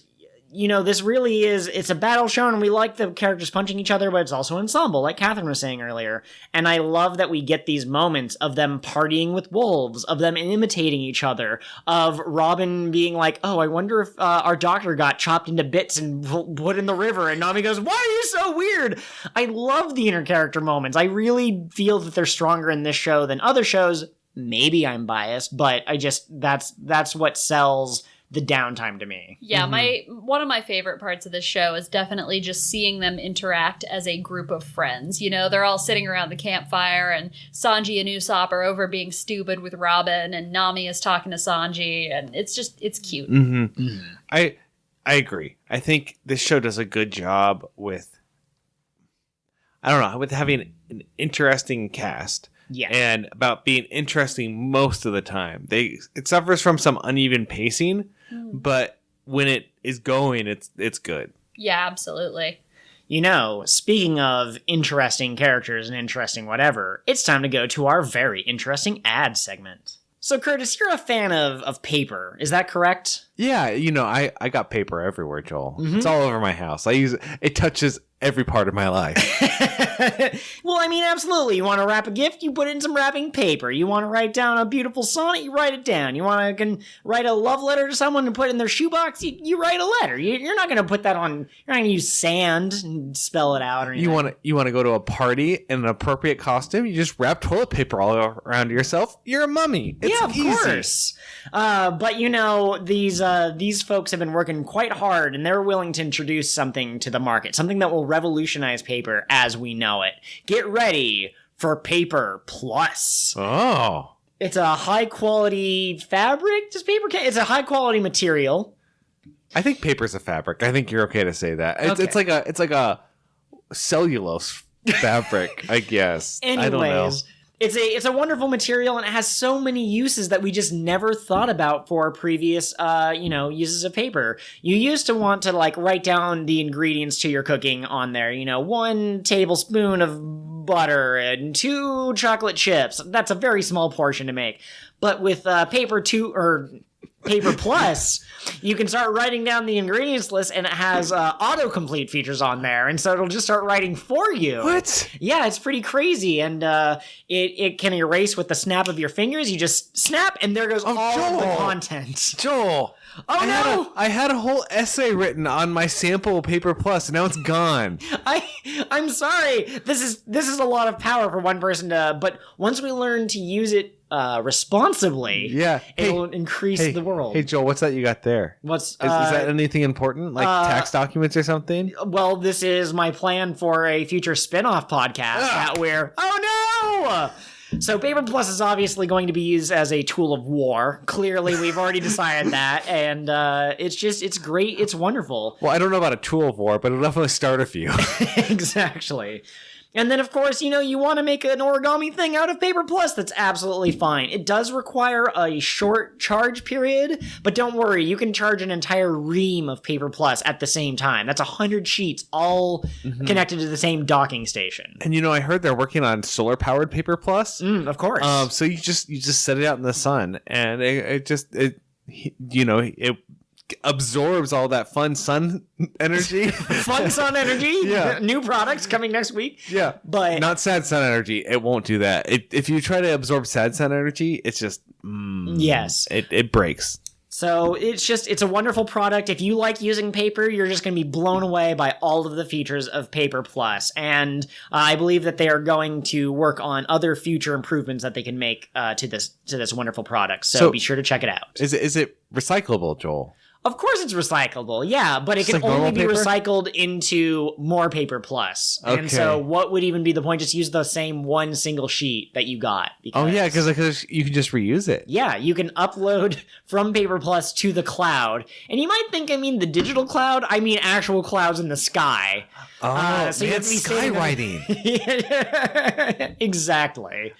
you know, this really is, it's a battle show and we like the characters punching each other, but it's also ensemble, like Catherine was saying earlier. And I love that we get these moments of them partying with wolves, of them imitating each other, of Robin being like, oh, I wonder if our doctor got chopped into bits and put in the river. And Nami goes, why are you so weird? I love the inter-character moments. I really feel that they're stronger in this show than other shows. Maybe I'm biased, but I just, that's what sells the downtime to me. Yeah, one of my favorite parts of this show is definitely just seeing them interact as a group of friends. You know, they're all sitting around the campfire and Sanji and Usopp are over being stupid with Robin and Nami is talking to Sanji and it's cute. I agree. I think this show does a good job with, I don't know, with having an interesting cast. Yeah. And about being interesting most of the time. It suffers from some uneven pacing, but when it is going, it's good. Yeah, absolutely. You know, speaking of interesting characters and interesting whatever, it's time to go to our very interesting ad segment. So, Curtis, you're a fan of paper. Is that correct? Yeah, you know, I got paper everywhere, Joel. It's all over my house. I use it. It touches every part of my life. Well, I mean, absolutely. You want to wrap a gift, you put it in some wrapping paper. You want to write down a beautiful sonnet, you write it down. You want to write a love letter to someone and put it in their shoebox, you write a letter. You're not going to put that on, you're not going to use sand and spell it out or anything. You want to go to a party in an appropriate costume, you just wrap toilet paper all around yourself. You're a mummy. It's easy. Course. But you know, these folks have been working quite hard and they're willing to introduce something to the market, something that will revolutionize paper as we know it. Get ready for Paper Plus. Oh. It's a high quality fabric. Does paper it's a high quality material. I think paper's a fabric. I think you're okay to say that. It's like a cellulose fabric, I guess. Anyways, I don't know. It's a wonderful material, and it has so many uses that we just never thought about for previous, uses of paper. You used to want to, like, write down the ingredients to your cooking on there. 1 tablespoon of butter and 2 chocolate chips. That's a very small portion to make. But with Paper Plus, you can start writing down the ingredients list, and it has autocomplete features on there, and so it'll just start writing for you. What? Yeah, it's pretty crazy, and it can erase with the snap of your fingers. You just snap, and there goes all of the content. Joel. I had a whole essay written on my sample Paper Plus, and now it's gone. I'm sorry. This is a lot of power for one person to, but once we learn to use it responsibly, it'll increase the world. Hey Joel, what's that you got there? Is that anything important, like tax documents or something? Well, this is my plan for a future spin-off podcast that we're So Paper Plus is obviously going to be used as a tool of war. Clearly, we've already decided that, and it's great. It's wonderful. Well, I don't know about a tool of war, but it'll definitely start a few. Exactly. And then, of course, you want to make an origami thing out of Paper Plus. That's absolutely fine. It does require a short charge period, but don't worry. You can charge an entire ream of Paper Plus at the same time. That's 100 sheets all connected to the same docking station. And I heard they're working on solar-powered Paper Plus. Of course. So you just set it out in the sun, and it absorbs all that fun sun energy. Fun sun energy. Yeah. New products coming next week. Yeah. But not sad sun energy. It won't do that. If you try to absorb sad sun energy, it's just yes. It breaks. So it's a wonderful product. If you like using paper, you're just going to be blown away by all of the features of Paper Plus. And I believe that they are going to work on other future improvements that they can make to this wonderful product. So be sure to check it out. Is it recyclable, Joel? Of course it's recyclable, yeah, but it Just can like only be normal paper? recycled into more Paper Plus. Okay. And so what would even be the point? Just use the same one single sheet that you got. Because you can just reuse it. Yeah, you can upload from Paper Plus to the cloud. And you might think I mean the digital cloud. I mean actual clouds in the sky. Oh, so you have to be skywriting. Exactly.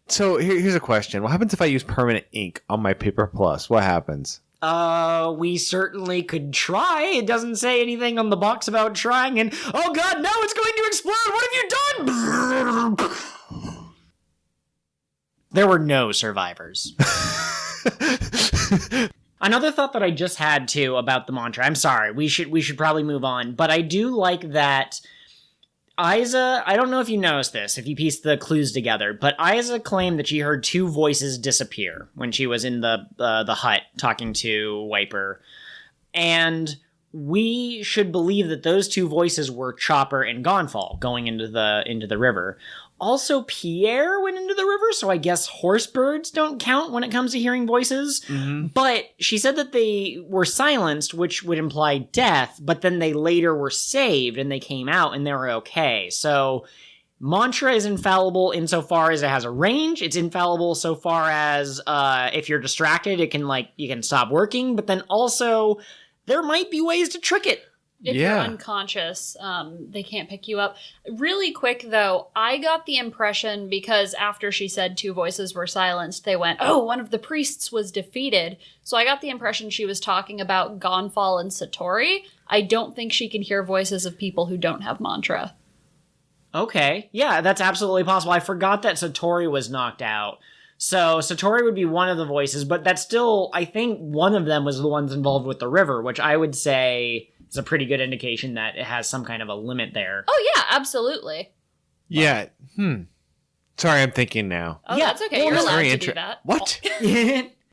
So here's a question. What happens if I use permanent ink on my Paper Plus? What happens? We certainly could try. It doesn't say anything on the box about trying, and oh god, no, it's going to explode! What have you done? There were no survivors. Another thought that I just had, too, about the mantra. I'm sorry, we should probably move on, but I do like that Aiza, I don't know if you noticed this, if you piece the clues together, but Aiza claimed that she heard 2 voices disappear when she was in the hut talking to Wiper. And we should believe that those 2 voices were Chopper and Gonfall going into the river. Also, Pierre went into the river, so I guess horse birds don't count when it comes to hearing voices. Mm-hmm. But she said that they were silenced, which would imply death, but then they later were saved and they came out and they were okay. So mantra is infallible insofar as it has a range. It's infallible so far as if you're distracted, you can stop working, but then also there might be ways to trick it. If you're unconscious, they can't pick you up. Really quick, though, I got the impression, because after she said 2 voices were silenced, they went, oh, one of the priests was defeated. So I got the impression she was talking about Gonfall and Satori. I don't think she can hear voices of people who don't have mantra. Okay. Yeah, that's absolutely possible. I forgot that Satori was knocked out. So Satori would be one of the voices, but that's still, I think one of them was the ones involved with the river, which I would say is a pretty good indication that it has some kind of a limit there. Oh, yeah, absolutely. Yeah. Sorry, I'm thinking now. Oh, yeah, that's okay. You're allowed to do that. What?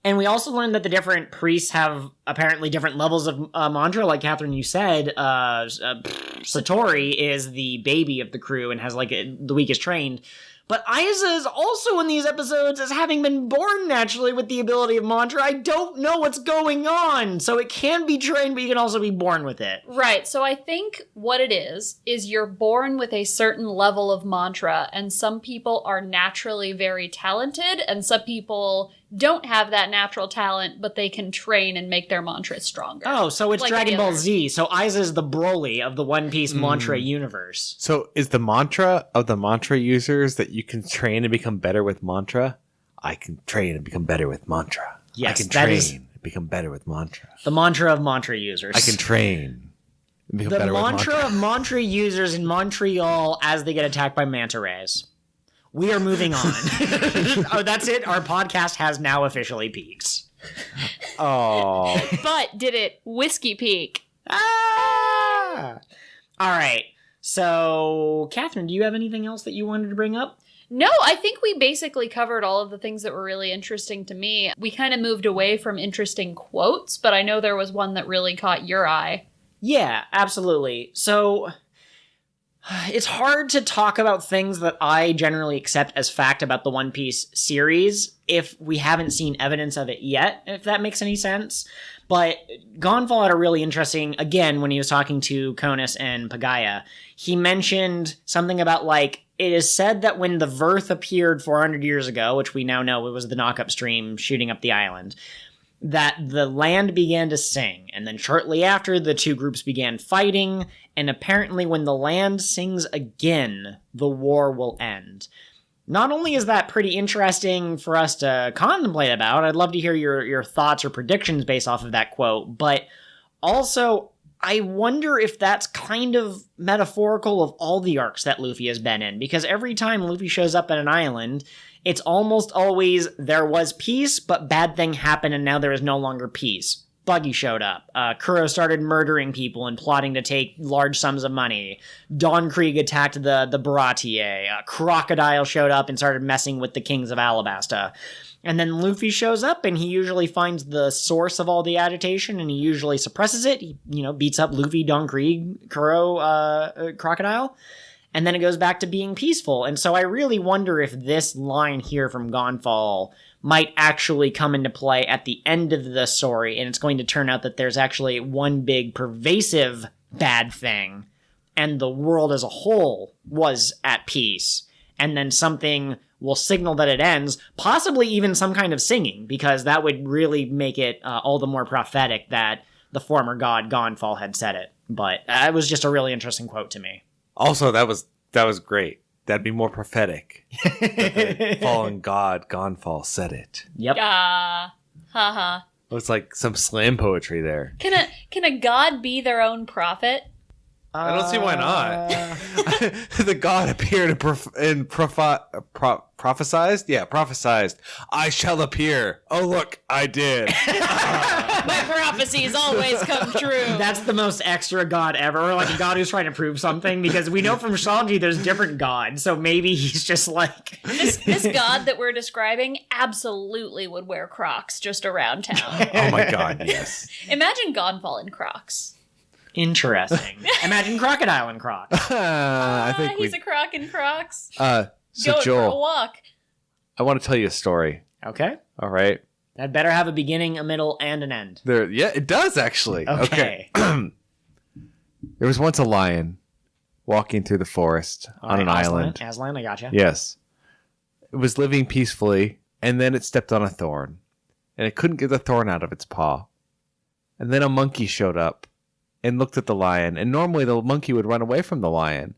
And we also learned that the different priests have apparently different levels of mantra. Like Catherine, you said, Satori is the baby of the crew and has the weakest trained. But Aiza is also in these episodes as having been born naturally with the ability of mantra. I don't know what's going on. So it can be trained, but you can also be born with it. Right. So I think what it is you're born with a certain level of mantra, and some people are naturally very talented, and some people don't have that natural talent, but they can train and make their mantras stronger. Oh, so it's Like Dragon any Ball other. Z. So Aiza is the Broly of the One Piece mantra universe. So is the mantra of the mantra users that you can train and become better with mantra? I can train and become better with mantra. Yes, I can that train is- and become better with mantra. The mantra of mantra users. I can train and become The better with mantra mantra. of mantra users in Montreal as they get attacked by manta rays. We are moving on. Oh, that's it. Our podcast has now officially peaked. Oh, But did it whiskey peak? Ah! All right. So, Catherine, do you have anything else that you wanted to bring up? No, I think we basically covered all of the things that were really interesting to me. We kind of moved away from interesting quotes, but I know there was one that really caught your eye. Yeah, absolutely. So, it's hard to talk about things that I generally accept as fact about the One Piece series if we haven't seen evidence of it yet, if that makes any sense. But Gonfall had a really interesting, again, when he was talking to Konus and Pagaya, he mentioned something about, like, it is said that when the Vearth appeared 400 years ago, which we now know it was the knock-up stream shooting up the island, that the land began to sing, and then shortly after, the two groups began fighting, and apparently when the land sings again, the war will end. Not only is that pretty interesting for us to contemplate about, I'd love to hear your thoughts or predictions based off of that quote, but also, I wonder if that's kind of metaphorical of all the arcs that Luffy has been in, because every time Luffy shows up at an island, it's almost always there was peace, but bad thing happened and now there is no longer peace. Buggy showed up. Kuro started murdering people and plotting to take large sums of money. Dawn Krieg attacked the Baratier. Crocodile showed up and started messing with the kings of Alabasta. And then Luffy shows up and he usually finds the source of all the agitation and he usually suppresses it. He, beats up Luffy, Dawn Krieg, Kuro, Crocodile. And then it goes back to being peaceful. And so I really wonder if this line here from Gonfall might actually come into play at the end of the story, and it's going to turn out that there's actually one big pervasive bad thing, and the world as a whole was at peace. And then something will signal that it ends, possibly even some kind of singing, because that would really make it all the more prophetic that the former god Gonfall had said it. But it was just a really interesting quote to me. also that was great. That'd be more prophetic. That the fallen god Gonfall said it. Yep. Haha. It was like some slam poetry there. Can a god be their own prophet? I don't see why not. The god appeared and prophesized. Yeah, prophesized. I shall appear. Oh, look, I did. My prophecies always come true. That's the most extra god ever, or like a god who's trying to prove something, because we know from Sanji there's different gods, so maybe he's just like... This god that we're describing absolutely would wear Crocs just around town. Oh my god, yes. Imagine Gonfall in Crocs. Interesting. Imagine Crocodile and Croc. I think he's a croc in Crocs. So Going for a Joel, walk. I want to tell you a story. Okay. All right. That better have a beginning, a middle, and an end. Yeah, it does actually. Okay. There was once a lion walking through the forest on an island. Aslan, I gotcha. Yes. It was living peacefully, and then it stepped on a thorn, and it couldn't get the thorn out of its paw. And then a monkey showed up and looked at the lion, and normally the monkey would run away from the lion,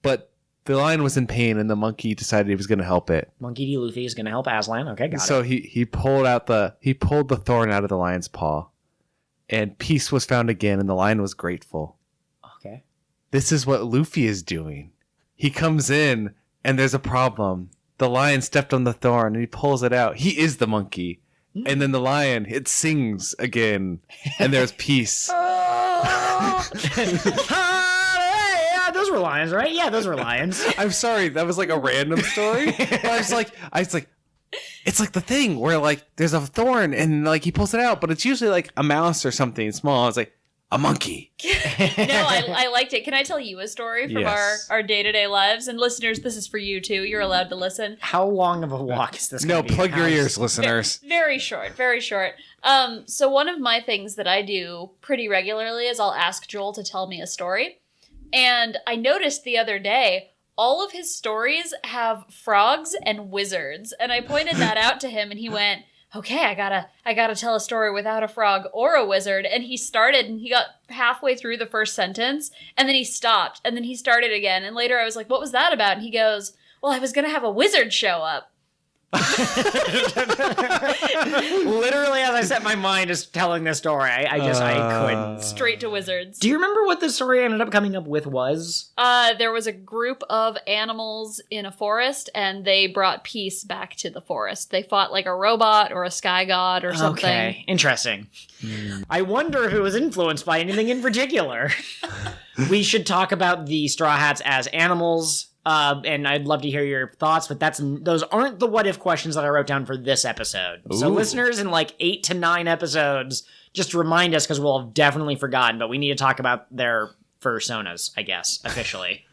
but the lion was in pain, and the monkey decided he was going to help it. Monkey D. Luffy is going to help Aslan. Okay, got So it. he pulled the thorn out of the lion's paw, and peace was found again, and the lion was grateful. Okay. This is what Luffy is doing. He comes in, and there's a problem. The lion stepped on the thorn, and he pulls it out. He is the monkey. And then the lion, it sings again, and there's peace. Those were lions, right? Yeah, those were lions. I'm sorry, that was like a random story. But I was like, it's like the thing where like there's a thorn and like he pulls it out, but it's usually like a mouse or something small. I was like, a monkey. No, I liked it. Can I tell you a story from Yes. our day-to-day lives? And listeners, this is for you too. You're allowed to listen. How long of a walk is this No, going to be? plug your ears, listeners. Very short, very short. So one of my things that I do pretty regularly is I'll ask Joel to tell me a story. And I noticed the other day, all of his stories have frogs and wizards. And I pointed that out to him and he went, okay, I gotta tell a story without a frog or a wizard. And he started and he got halfway through the first sentence and then he stopped and then he started again. And later I was like, what was that about? And he goes, well, I was gonna have a wizard show up. Literally, as I set my mind is telling this story, I couldn't. Straight to wizards. Do you remember what the story ended up coming up with was? There was a group of animals in a forest, and they brought peace back to the forest. They fought like a robot or a sky god or something. Okay, interesting. I wonder if it was influenced by anything in particular. We should talk about the Straw Hats as animals. And I'd love to hear your thoughts, but those aren't the what if questions that I wrote down for this episode. Ooh. So listeners, in like 8 to 9 episodes, just remind us because we'll have definitely forgotten, but we need to talk about their fursonas, I guess, officially.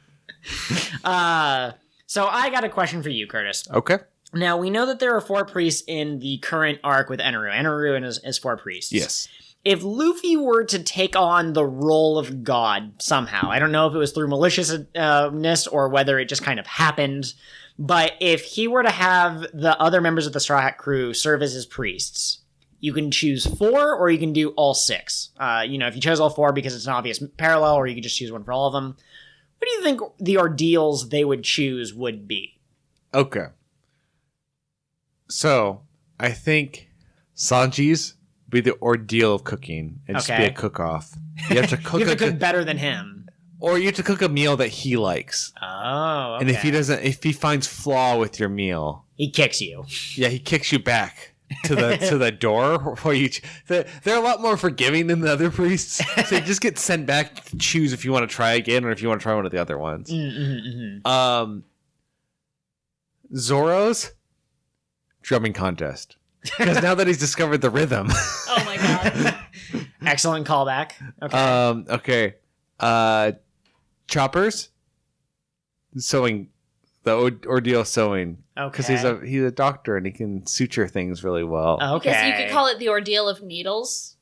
So I got a question for you, Curtis. Okay. Now, we know that there are 4 priests in the current arc with Eneru. Eneru is 4 priests. Yes. If Luffy were to take on the role of God somehow, I don't know if it was through maliciousness or whether it just kind of happened, but if he were to have the other members of the Straw Hat crew serve as his priests, you can choose 4 or you can do all 6. If you chose all 4 because it's an obvious parallel, or you could just choose one for all of them. What do you think the ordeals they would choose would be? Okay. So, I think Sanji's be the ordeal of cooking and just be a cook-off. You have to cook. You have to cook better than him, or you have to cook a meal that he likes. Oh, okay. And if he finds flaw with your meal, he kicks you. Yeah, he kicks you back to the door. Where they're a lot more forgiving than the other priests, so you just get sent back to choose if you want to try again or if you want to try one of the other ones. Zoro's drumming contest. Because now that he's discovered the rhythm. Oh my god. Excellent callback. Okay. Chopper's sewing, the ordeal sewing. Okay. Because he's a doctor and he can suture things really well. Okay. Because you could call it the ordeal of needles.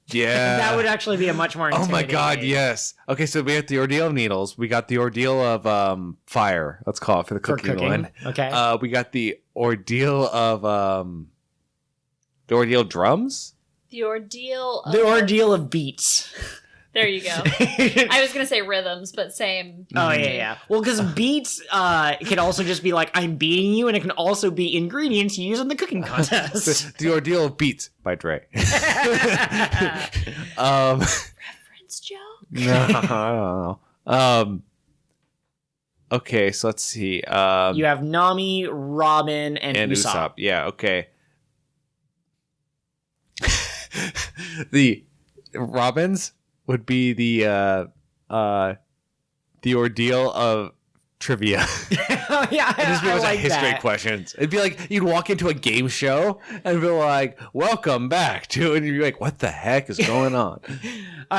Yeah. That would actually be a much more intimidating. Oh my god, yes. Okay, so we have the ordeal of needles. We got the ordeal of fire. Let's call it for the cooking one. Okay. We got the ordeal of the ordeal drums? The ordeal of beats. There you go. I was going to say rhythms, but same. Oh, yeah. Well, because beats can also just be like, I'm beating you, and it can also be ingredients you use in the cooking contest. The ordeal of beats by Dre. Reference joke? No, I don't know. Okay, so let's see. You have Nami, Robin, and Usopp. Yeah, okay. The Robins would be the ordeal of trivia. Oh, yeah, It'd just be a bunch like of history questions. It'd be like you'd walk into a game show and be like, "Welcome back to," and you'd be like, "What the heck is going on?"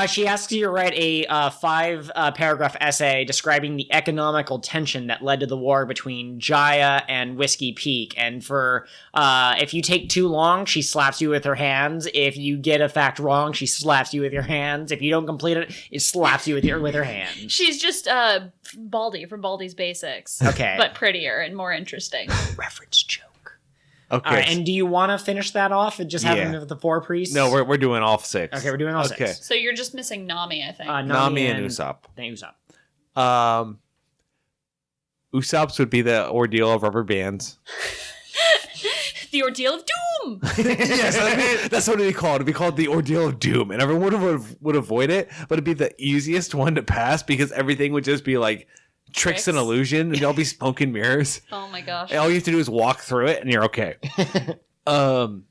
She asks you to write a 5-paragraph essay describing the economical tension that led to the war between Jaya and Whiskey Peak. And for if you take too long, she slaps you with her hands. If you get a fact wrong, she slaps you with your hands. If you don't complete it, it slaps you with her hands. She's just Baldy from Baldy's Basics. Okay. But prettier and more interesting. Reference joke. Okay. All right, and do you want to finish that off and just have them with the 4 priests? No, we're doing all 6. Okay, we're doing all 6. So you're just missing Nami, I think. Nami and Usopp. Then Usopp. Usopp's would be the ordeal of rubber bands. The ordeal of doom. Yes, that's what it'd be called. It'd be called the ordeal of doom, and everyone would avoid it, but it'd be the easiest one to pass because everything would just be like tricks and illusion, and you'll be smoke and mirrors. Oh my gosh! And all you have to do is walk through it, and you're okay. And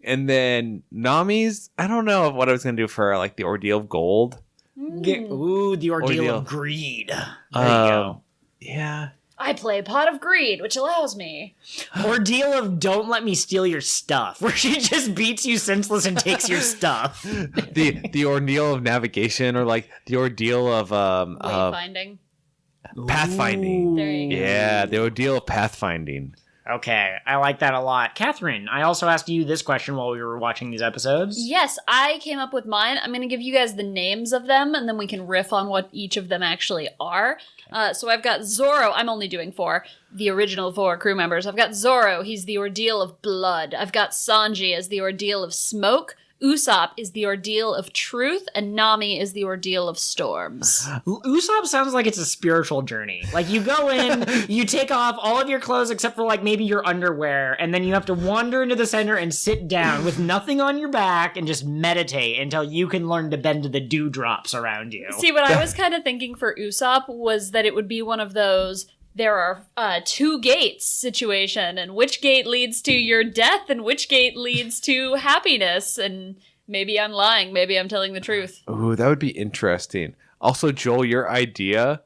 then Nami's, I don't know what I was gonna do for like the ordeal of gold. The ordeal of greed. There you go. Yeah. I play Pot of Greed, which allows me. Ordeal of don't let me steal your stuff, where she just beats you senseless and takes your stuff. The ordeal of navigation, or like the ordeal of Wayfinding. pathfinding. There you go. Yeah, the ordeal of pathfinding. Okay, I like that a lot. Catherine, I also asked you this question while we were watching these episodes. Yes, I came up with mine. I'm going to give you guys the names of them, and then we can riff on what each of them actually are. So I've got Zoro. I'm only doing 4. The original 4 crew members. I've got Zoro. He's the ordeal of blood. I've got Sanji as the ordeal of smoke. Usopp is the ordeal of truth, and Nami is the ordeal of storms. Usopp sounds like it's a spiritual journey. Like, you go in, you take off all of your clothes except for, like, maybe your underwear, and then you have to wander into the center and sit down with nothing on your back and just meditate until you can learn to bend to the dewdrops around you. See, what I was kind of thinking for Usopp was that it would be one of those... There are 2 gates situation, and which gate leads to your death and which gate leads to happiness. And maybe I'm lying. Maybe I'm telling the truth. Ooh, that would be interesting. Also, Joel, your idea,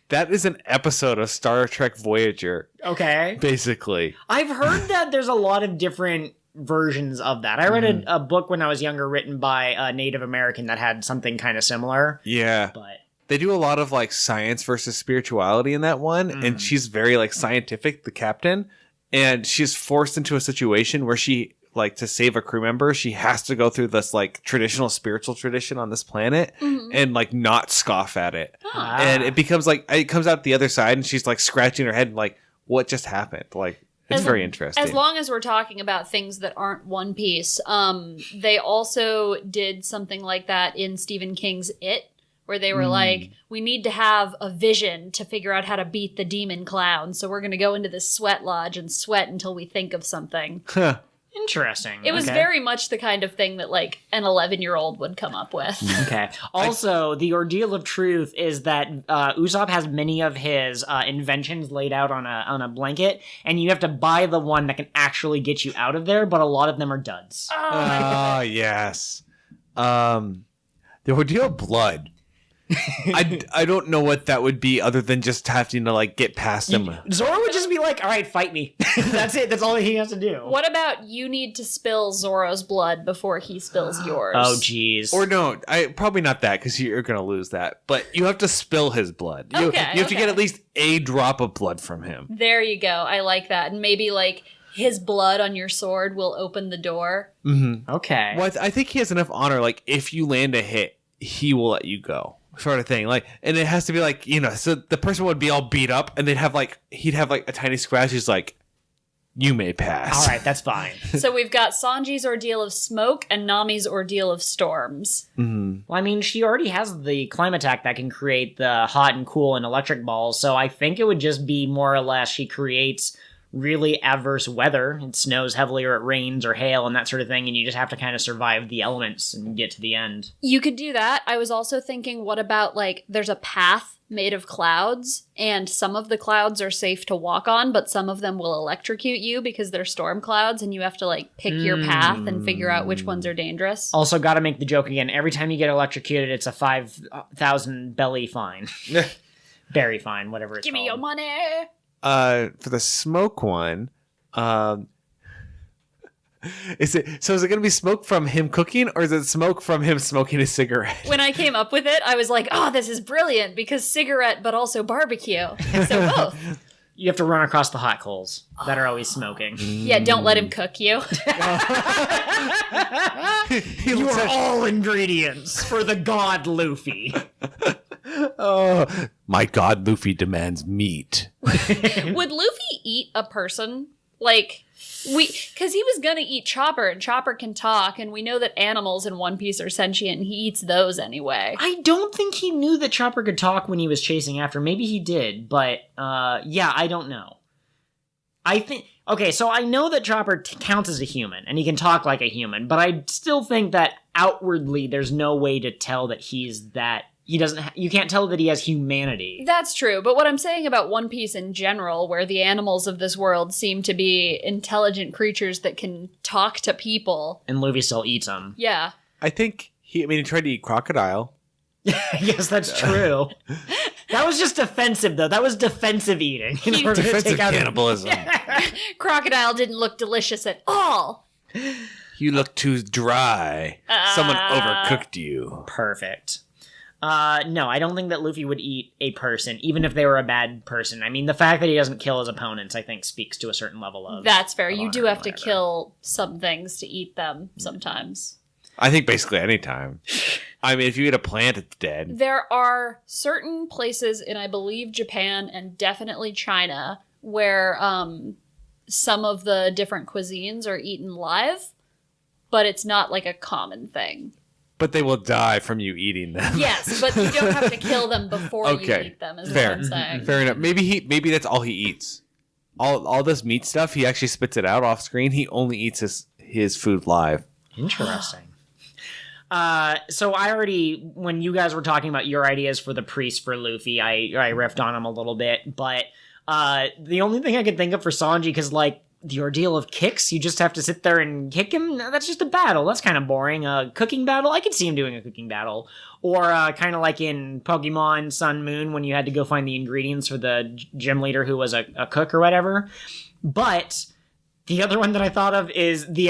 that is an episode of Star Trek Voyager. Okay. Basically. I've heard that there's a lot of different versions of that. I read a book when I was younger written by a Native American that had something kind of similar. Yeah. But... They do a lot of like science versus spirituality in that one, and she's very like scientific, the captain, and she's forced into a situation where she like to save a crew member, she has to go through this like traditional spiritual tradition on this planet and like not scoff at it. And it becomes like it comes out the other side and she's like scratching her head and like, what just happened? Like it's very interesting. As long as we're talking about things that aren't One Piece, they also did something like that in Stephen King's It. Where they were like, we need to have a vision to figure out how to beat the demon clown. So we're going to go into this sweat lodge and sweat until we think of something. Interesting. It was very much the kind of thing that like an 11-year-old would come up with. Okay. Also, the ordeal of truth is that Usopp has many of his inventions laid out on a blanket, and you have to buy the one that can actually get you out of there, but a lot of them are duds. Oh, yes. The ordeal of blood. I don't know what that would be other than just having to like get past him. Zoro would just be like, all right, fight me. That's it. That's all he has to do. What about you need to spill Zoro's blood before he spills yours? Oh, jeez. Or no, probably not that because you're going to lose that. But you have to spill his blood. You have to get at least a drop of blood from him. There you go. I like that. And maybe like his blood on your sword will open the door. Mm-hmm. Okay. Well, I think he has enough honor. Like if you land a hit, he will let you go. Sort of thing, like, and it has to be like, so the person would be all beat up, and he'd have like a tiny scratch. He's like, "You may pass." All right, that's fine. So we've got Sanji's ordeal of smoke and Nami's ordeal of storms. Mm-hmm. Well, I mean, she already has the Climatak that can create the hot and cool and electric balls, so I think it would just be more or less she creates really adverse weather. It snows heavily or it rains or hail and that sort of thing, and you just have to kind of survive the elements and get to the end. You could do that. I was also thinking, what about like there's a path made of clouds, and some of the clouds are safe to walk on, but some of them will electrocute you because they're storm clouds, and you have to like pick your path and figure out which ones are dangerous. Also, gotta make the joke again. Every time you get electrocuted, it's a 5,000 belly fine. Berry fine, whatever it's Give called. me your money. For the smoke one, is it going to be smoke from him cooking, or is it smoke from him smoking a cigarette? When I came up with it, I was like, oh, this is brilliant because cigarette, but also barbecue. So both. You have to run across the hot coals that are always smoking. Yeah, don't let him cook you. You are all ingredients for the god Luffy. Oh, my god, Luffy demands meat. Would Luffy eat a person? Like, because he was gonna eat Chopper, and Chopper can talk, and we know that animals in One Piece are sentient, and he eats those anyway. I don't think he knew that Chopper could talk when he was chasing after. Maybe he did, but yeah, I don't know. I think... Okay, so I know that Chopper counts as a human, and he can talk like a human, but I still think that outwardly there's no way to tell that he's that... You can't tell that he has humanity. That's true, but what I'm saying about One Piece in general, where the animals of this world seem to be intelligent creatures that can talk to people. And Luffy still eats them. Yeah. I think he tried to eat crocodile. Yes, that's true. That was just defensive, though. That was defensive eating. Defensive cannibalism. Crocodile didn't look delicious at all. You look too dry. Someone overcooked you. Perfect. No, I don't think that Luffy would eat a person, even if they were a bad person. I mean, the fact that he doesn't kill his opponents, I think, speaks to a certain level of... That's fair. of You honor do have and to whatever. kill some things to eat them sometimes. I think basically any time. I mean, if you eat a plant, it's dead. There are certain places in, I believe, Japan and definitely China where some of the different cuisines are eaten live, but it's not like a common thing. But they will die from you eating them. Yes, but you don't have to kill them before you Okay. eat them, is Fair. what I'm saying. Fair enough. Maybe that's all he eats. All this meat stuff, he actually spits it out off screen. He only eats his food live. Interesting. So I already, when you guys were talking about your ideas for the priest for Luffy, I riffed on him a little bit, but the only thing I could think of for Sanji, because like the ordeal of kicks, you just have to sit there and kick him. That's just a battle. That's kind of boring. A cooking battle, I could see him doing a cooking battle, or kind of like in Pokemon Sun Moon when you had to go find the ingredients for the gym leader who was a cook or whatever. But the other one that I thought of is the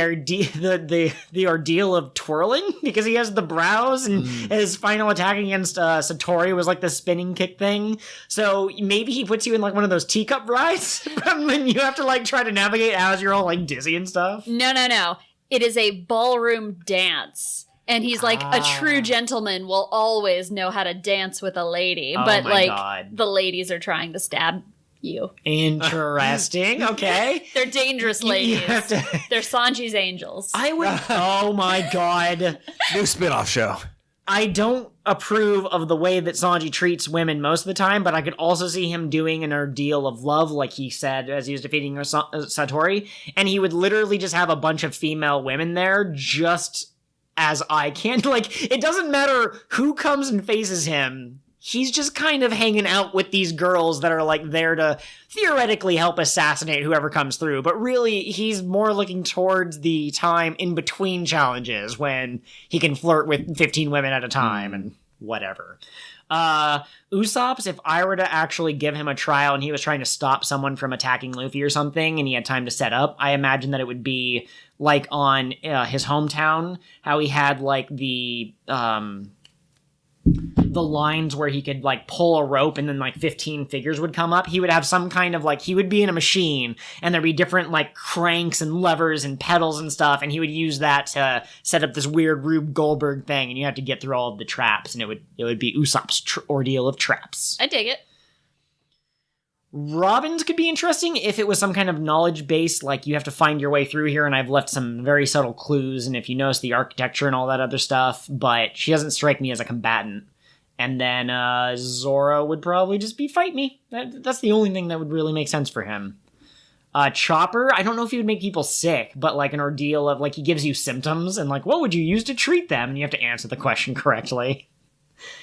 ordeal of twirling, because he has the brows and his final attack against Satori was like the spinning kick thing. So maybe he puts you in like one of those teacup rides and you have to like try to navigate as you're all like dizzy and stuff. No. It is a ballroom dance. And he's like, a true gentleman will always know how to dance with a lady. Oh but my like, God. the ladies are trying to stab you. Interesting. Okay. They're dangerous You ladies. have to- They're Sanji's angels. I would. Oh my God. New spin-off show. I don't approve of the way that Sanji treats women most of the time, but I could also see him doing an ordeal of love, like he said as he was defeating Satori, and he would literally just have a bunch of female women there just as eye candy. Like, it doesn't matter who comes and faces him. He's just kind of hanging out with these girls that are like there to theoretically help assassinate whoever comes through. But really, he's more looking towards the time in between challenges when he can flirt with 15 women at a time and whatever. Usopp's, if I were to actually give him a trial and he was trying to stop someone from attacking Luffy or something and he had time to set up, I imagine that it would be like on his hometown, how he had like the lines where he could like pull a rope and then like 15 figures would come up. He would have some kind of like, he would be in a machine and there'd be different like cranks and levers and pedals and stuff, and he would use that to set up this weird Rube Goldberg thing, and you have to get through all of the traps, and it would be Usopp's ordeal of traps. I dig it. Robin's could be interesting if it was some kind of knowledge base, like you have to find your way through here, and I've left some very subtle clues, and if you notice the architecture and all that other stuff, but she doesn't strike me as a combatant. And then Zoro would probably just be fight me. That's the only thing that would really make sense for him. Chopper, I don't know if he would make people sick, but like an ordeal of like he gives you symptoms and like what would you use to treat them, and you have to answer the question correctly.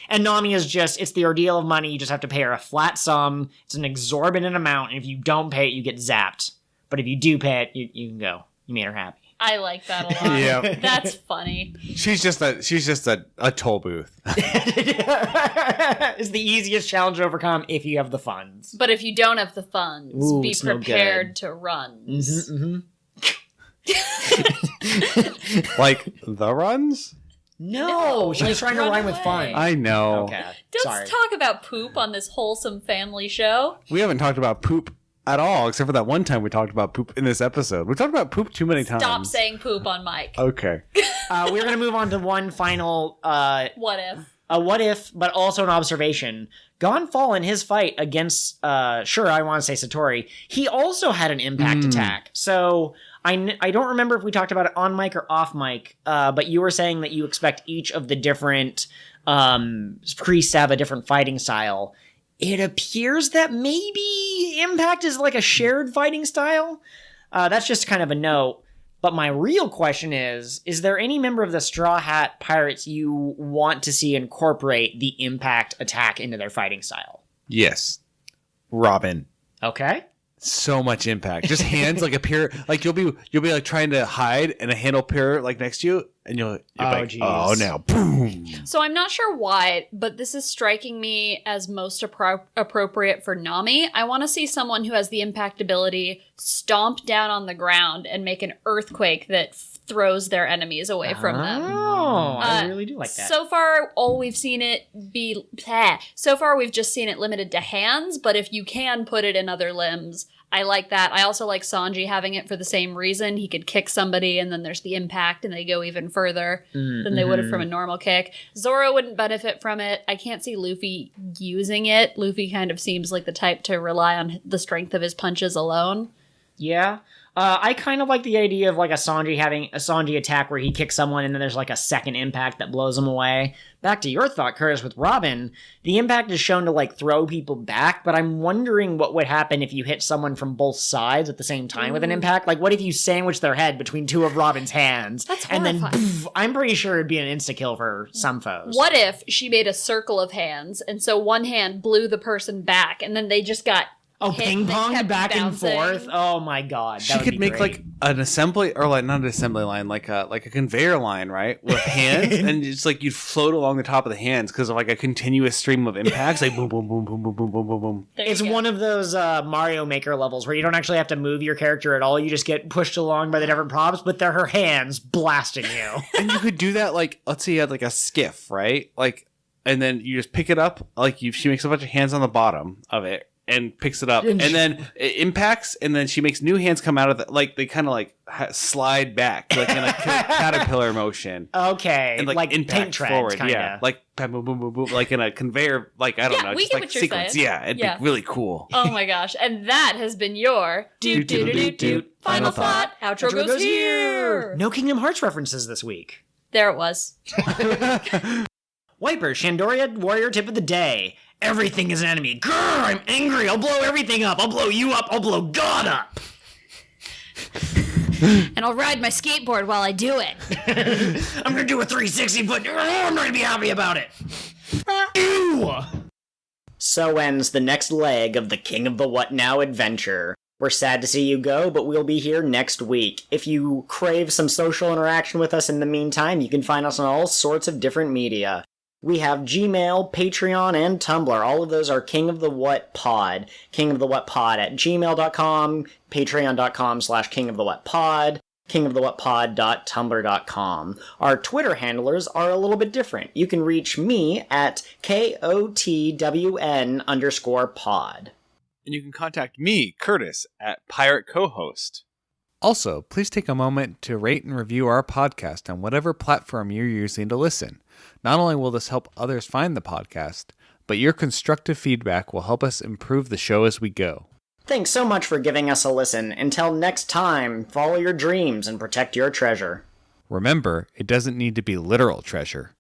And Nami is just, it's the ordeal of money. You just have to pay her a flat sum. It's an exorbitant amount, and if you don't pay it, you get zapped. But if you do pay it, you can go. You made her happy. I like that a lot. Yeah. That's funny. She's just a toll booth. It's the easiest challenge to overcome if you have the funds. But if you don't have the funds, Ooh, be it's no prepared good. to run. Like the runs? No, she was trying to run rhyme with away. fun. I know. Okay, Don't sorry. talk about poop on this wholesome family show. We haven't talked about poop at all, except for that one time we talked about poop in this episode. We talked about poop too many times. Stop saying poop on mic. Okay. We're gonna move on to one final What if? a what if, but also an observation. Gonfall in his fight against, sure, I want to say Satori, he also had an impact attack. So I don't remember if we talked about it on mic or off mic, but you were saying that you expect each of the different priests to have a different fighting style. It appears that maybe Impact is like a shared fighting style. That's just kind of a note. But my real question is there any member of the Straw Hat Pirates you want to see incorporate the Impact attack into their fighting style? Yes. Robin. Okay. So much impact. Just hands like appear like you'll be like trying to hide and a hand will appear like next to you and you're Oh, like, geez. oh, now, boom. So I'm not sure why, but this is striking me as most appropriate for Nami. I want to see someone who has the impact ability stomp down on the ground and make an earthquake that throws their enemies away from them. Oh, I really do like that. So far, we've just seen it limited to hands, but if you can put it in other limbs, I like that. I also like Sanji having it for the same reason. He could kick somebody and then there's the impact and they go even further than they would have from a normal kick. Zoro wouldn't benefit from it. I can't see Luffy using it. Luffy kind of seems like the type to rely on the strength of his punches alone. Yeah. I kind of like the idea of like a Sanji attack where he kicks someone and then there's like a second impact that blows them away. Back to your thought, Curtis, with Robin, the impact is shown to like throw people back, but I'm wondering what would happen if you hit someone from both sides at the same time with an impact. Like, what if you sandwich their head between two of Robin's hands? That's and horrifying. then poof, I'm pretty sure it'd be an insta-kill for some foes. What if she made a circle of hands and so one hand blew the person back and then they just got Oh, hit ping and they pong kept back bouncing? and forth. Oh my god, She could make like an assembly, or like not an assembly line, like a conveyor line, right, with hands, and it's like you'd float along the top of the hands because of like a continuous stream of impacts, like boom, boom, boom, boom, boom, boom, boom, boom, boom. It's one of those Mario Maker levels where you don't actually have to move your character at all. You just get pushed along by the different props, but they're her hands blasting you. And you could do that, like, let's say you had like a skiff, right, like, and then you just pick it up, like she makes a bunch of hands on the bottom of it. And picks it up, and then it impacts, and then she makes new hands come out of it. Like they kind of like slide back, like in a caterpillar motion. Okay, and like impact paint treads, forward, kinda. yeah, like boom, boom, boom, boom, boom, like in a conveyor, like I don't know, we just get like what you're sequence. saying. Yeah, it'd be really cool. Oh my gosh. And that has been your Final Thought. Outro goes here. No Kingdom Hearts references this week. There it was. Wiper, Shandoria Warrior Tip of the Day. Everything is an enemy. Grr, I'm angry. I'll blow everything up. I'll blow you up. I'll blow God up. And I'll ride my skateboard while I do it. I'm going to do a 360, but I'm not going to be happy about it. Ew! So ends the next leg of the King of the What Now adventure. We're sad to see you go, but we'll be here next week. If you crave some social interaction with us in the meantime, you can find us on all sorts of different media. We have Gmail, Patreon, and Tumblr. All of those are King of the What Pod. King of the What Pod at gmail.com, patreon.com/King of the What Pod, kingofthewhatpod.tumblr.com. Our Twitter handlers are a little bit different. You can reach me at KOTWN_pod. And you can contact me, Curtis, at Pirate Co-host. Also, please take a moment to rate and review our podcast on whatever platform you're using to listen. Not only will this help others find the podcast, but your constructive feedback will help us improve the show as we go. Thanks so much for giving us a listen. Until next time, follow your dreams and protect your treasure. Remember, it doesn't need to be literal treasure.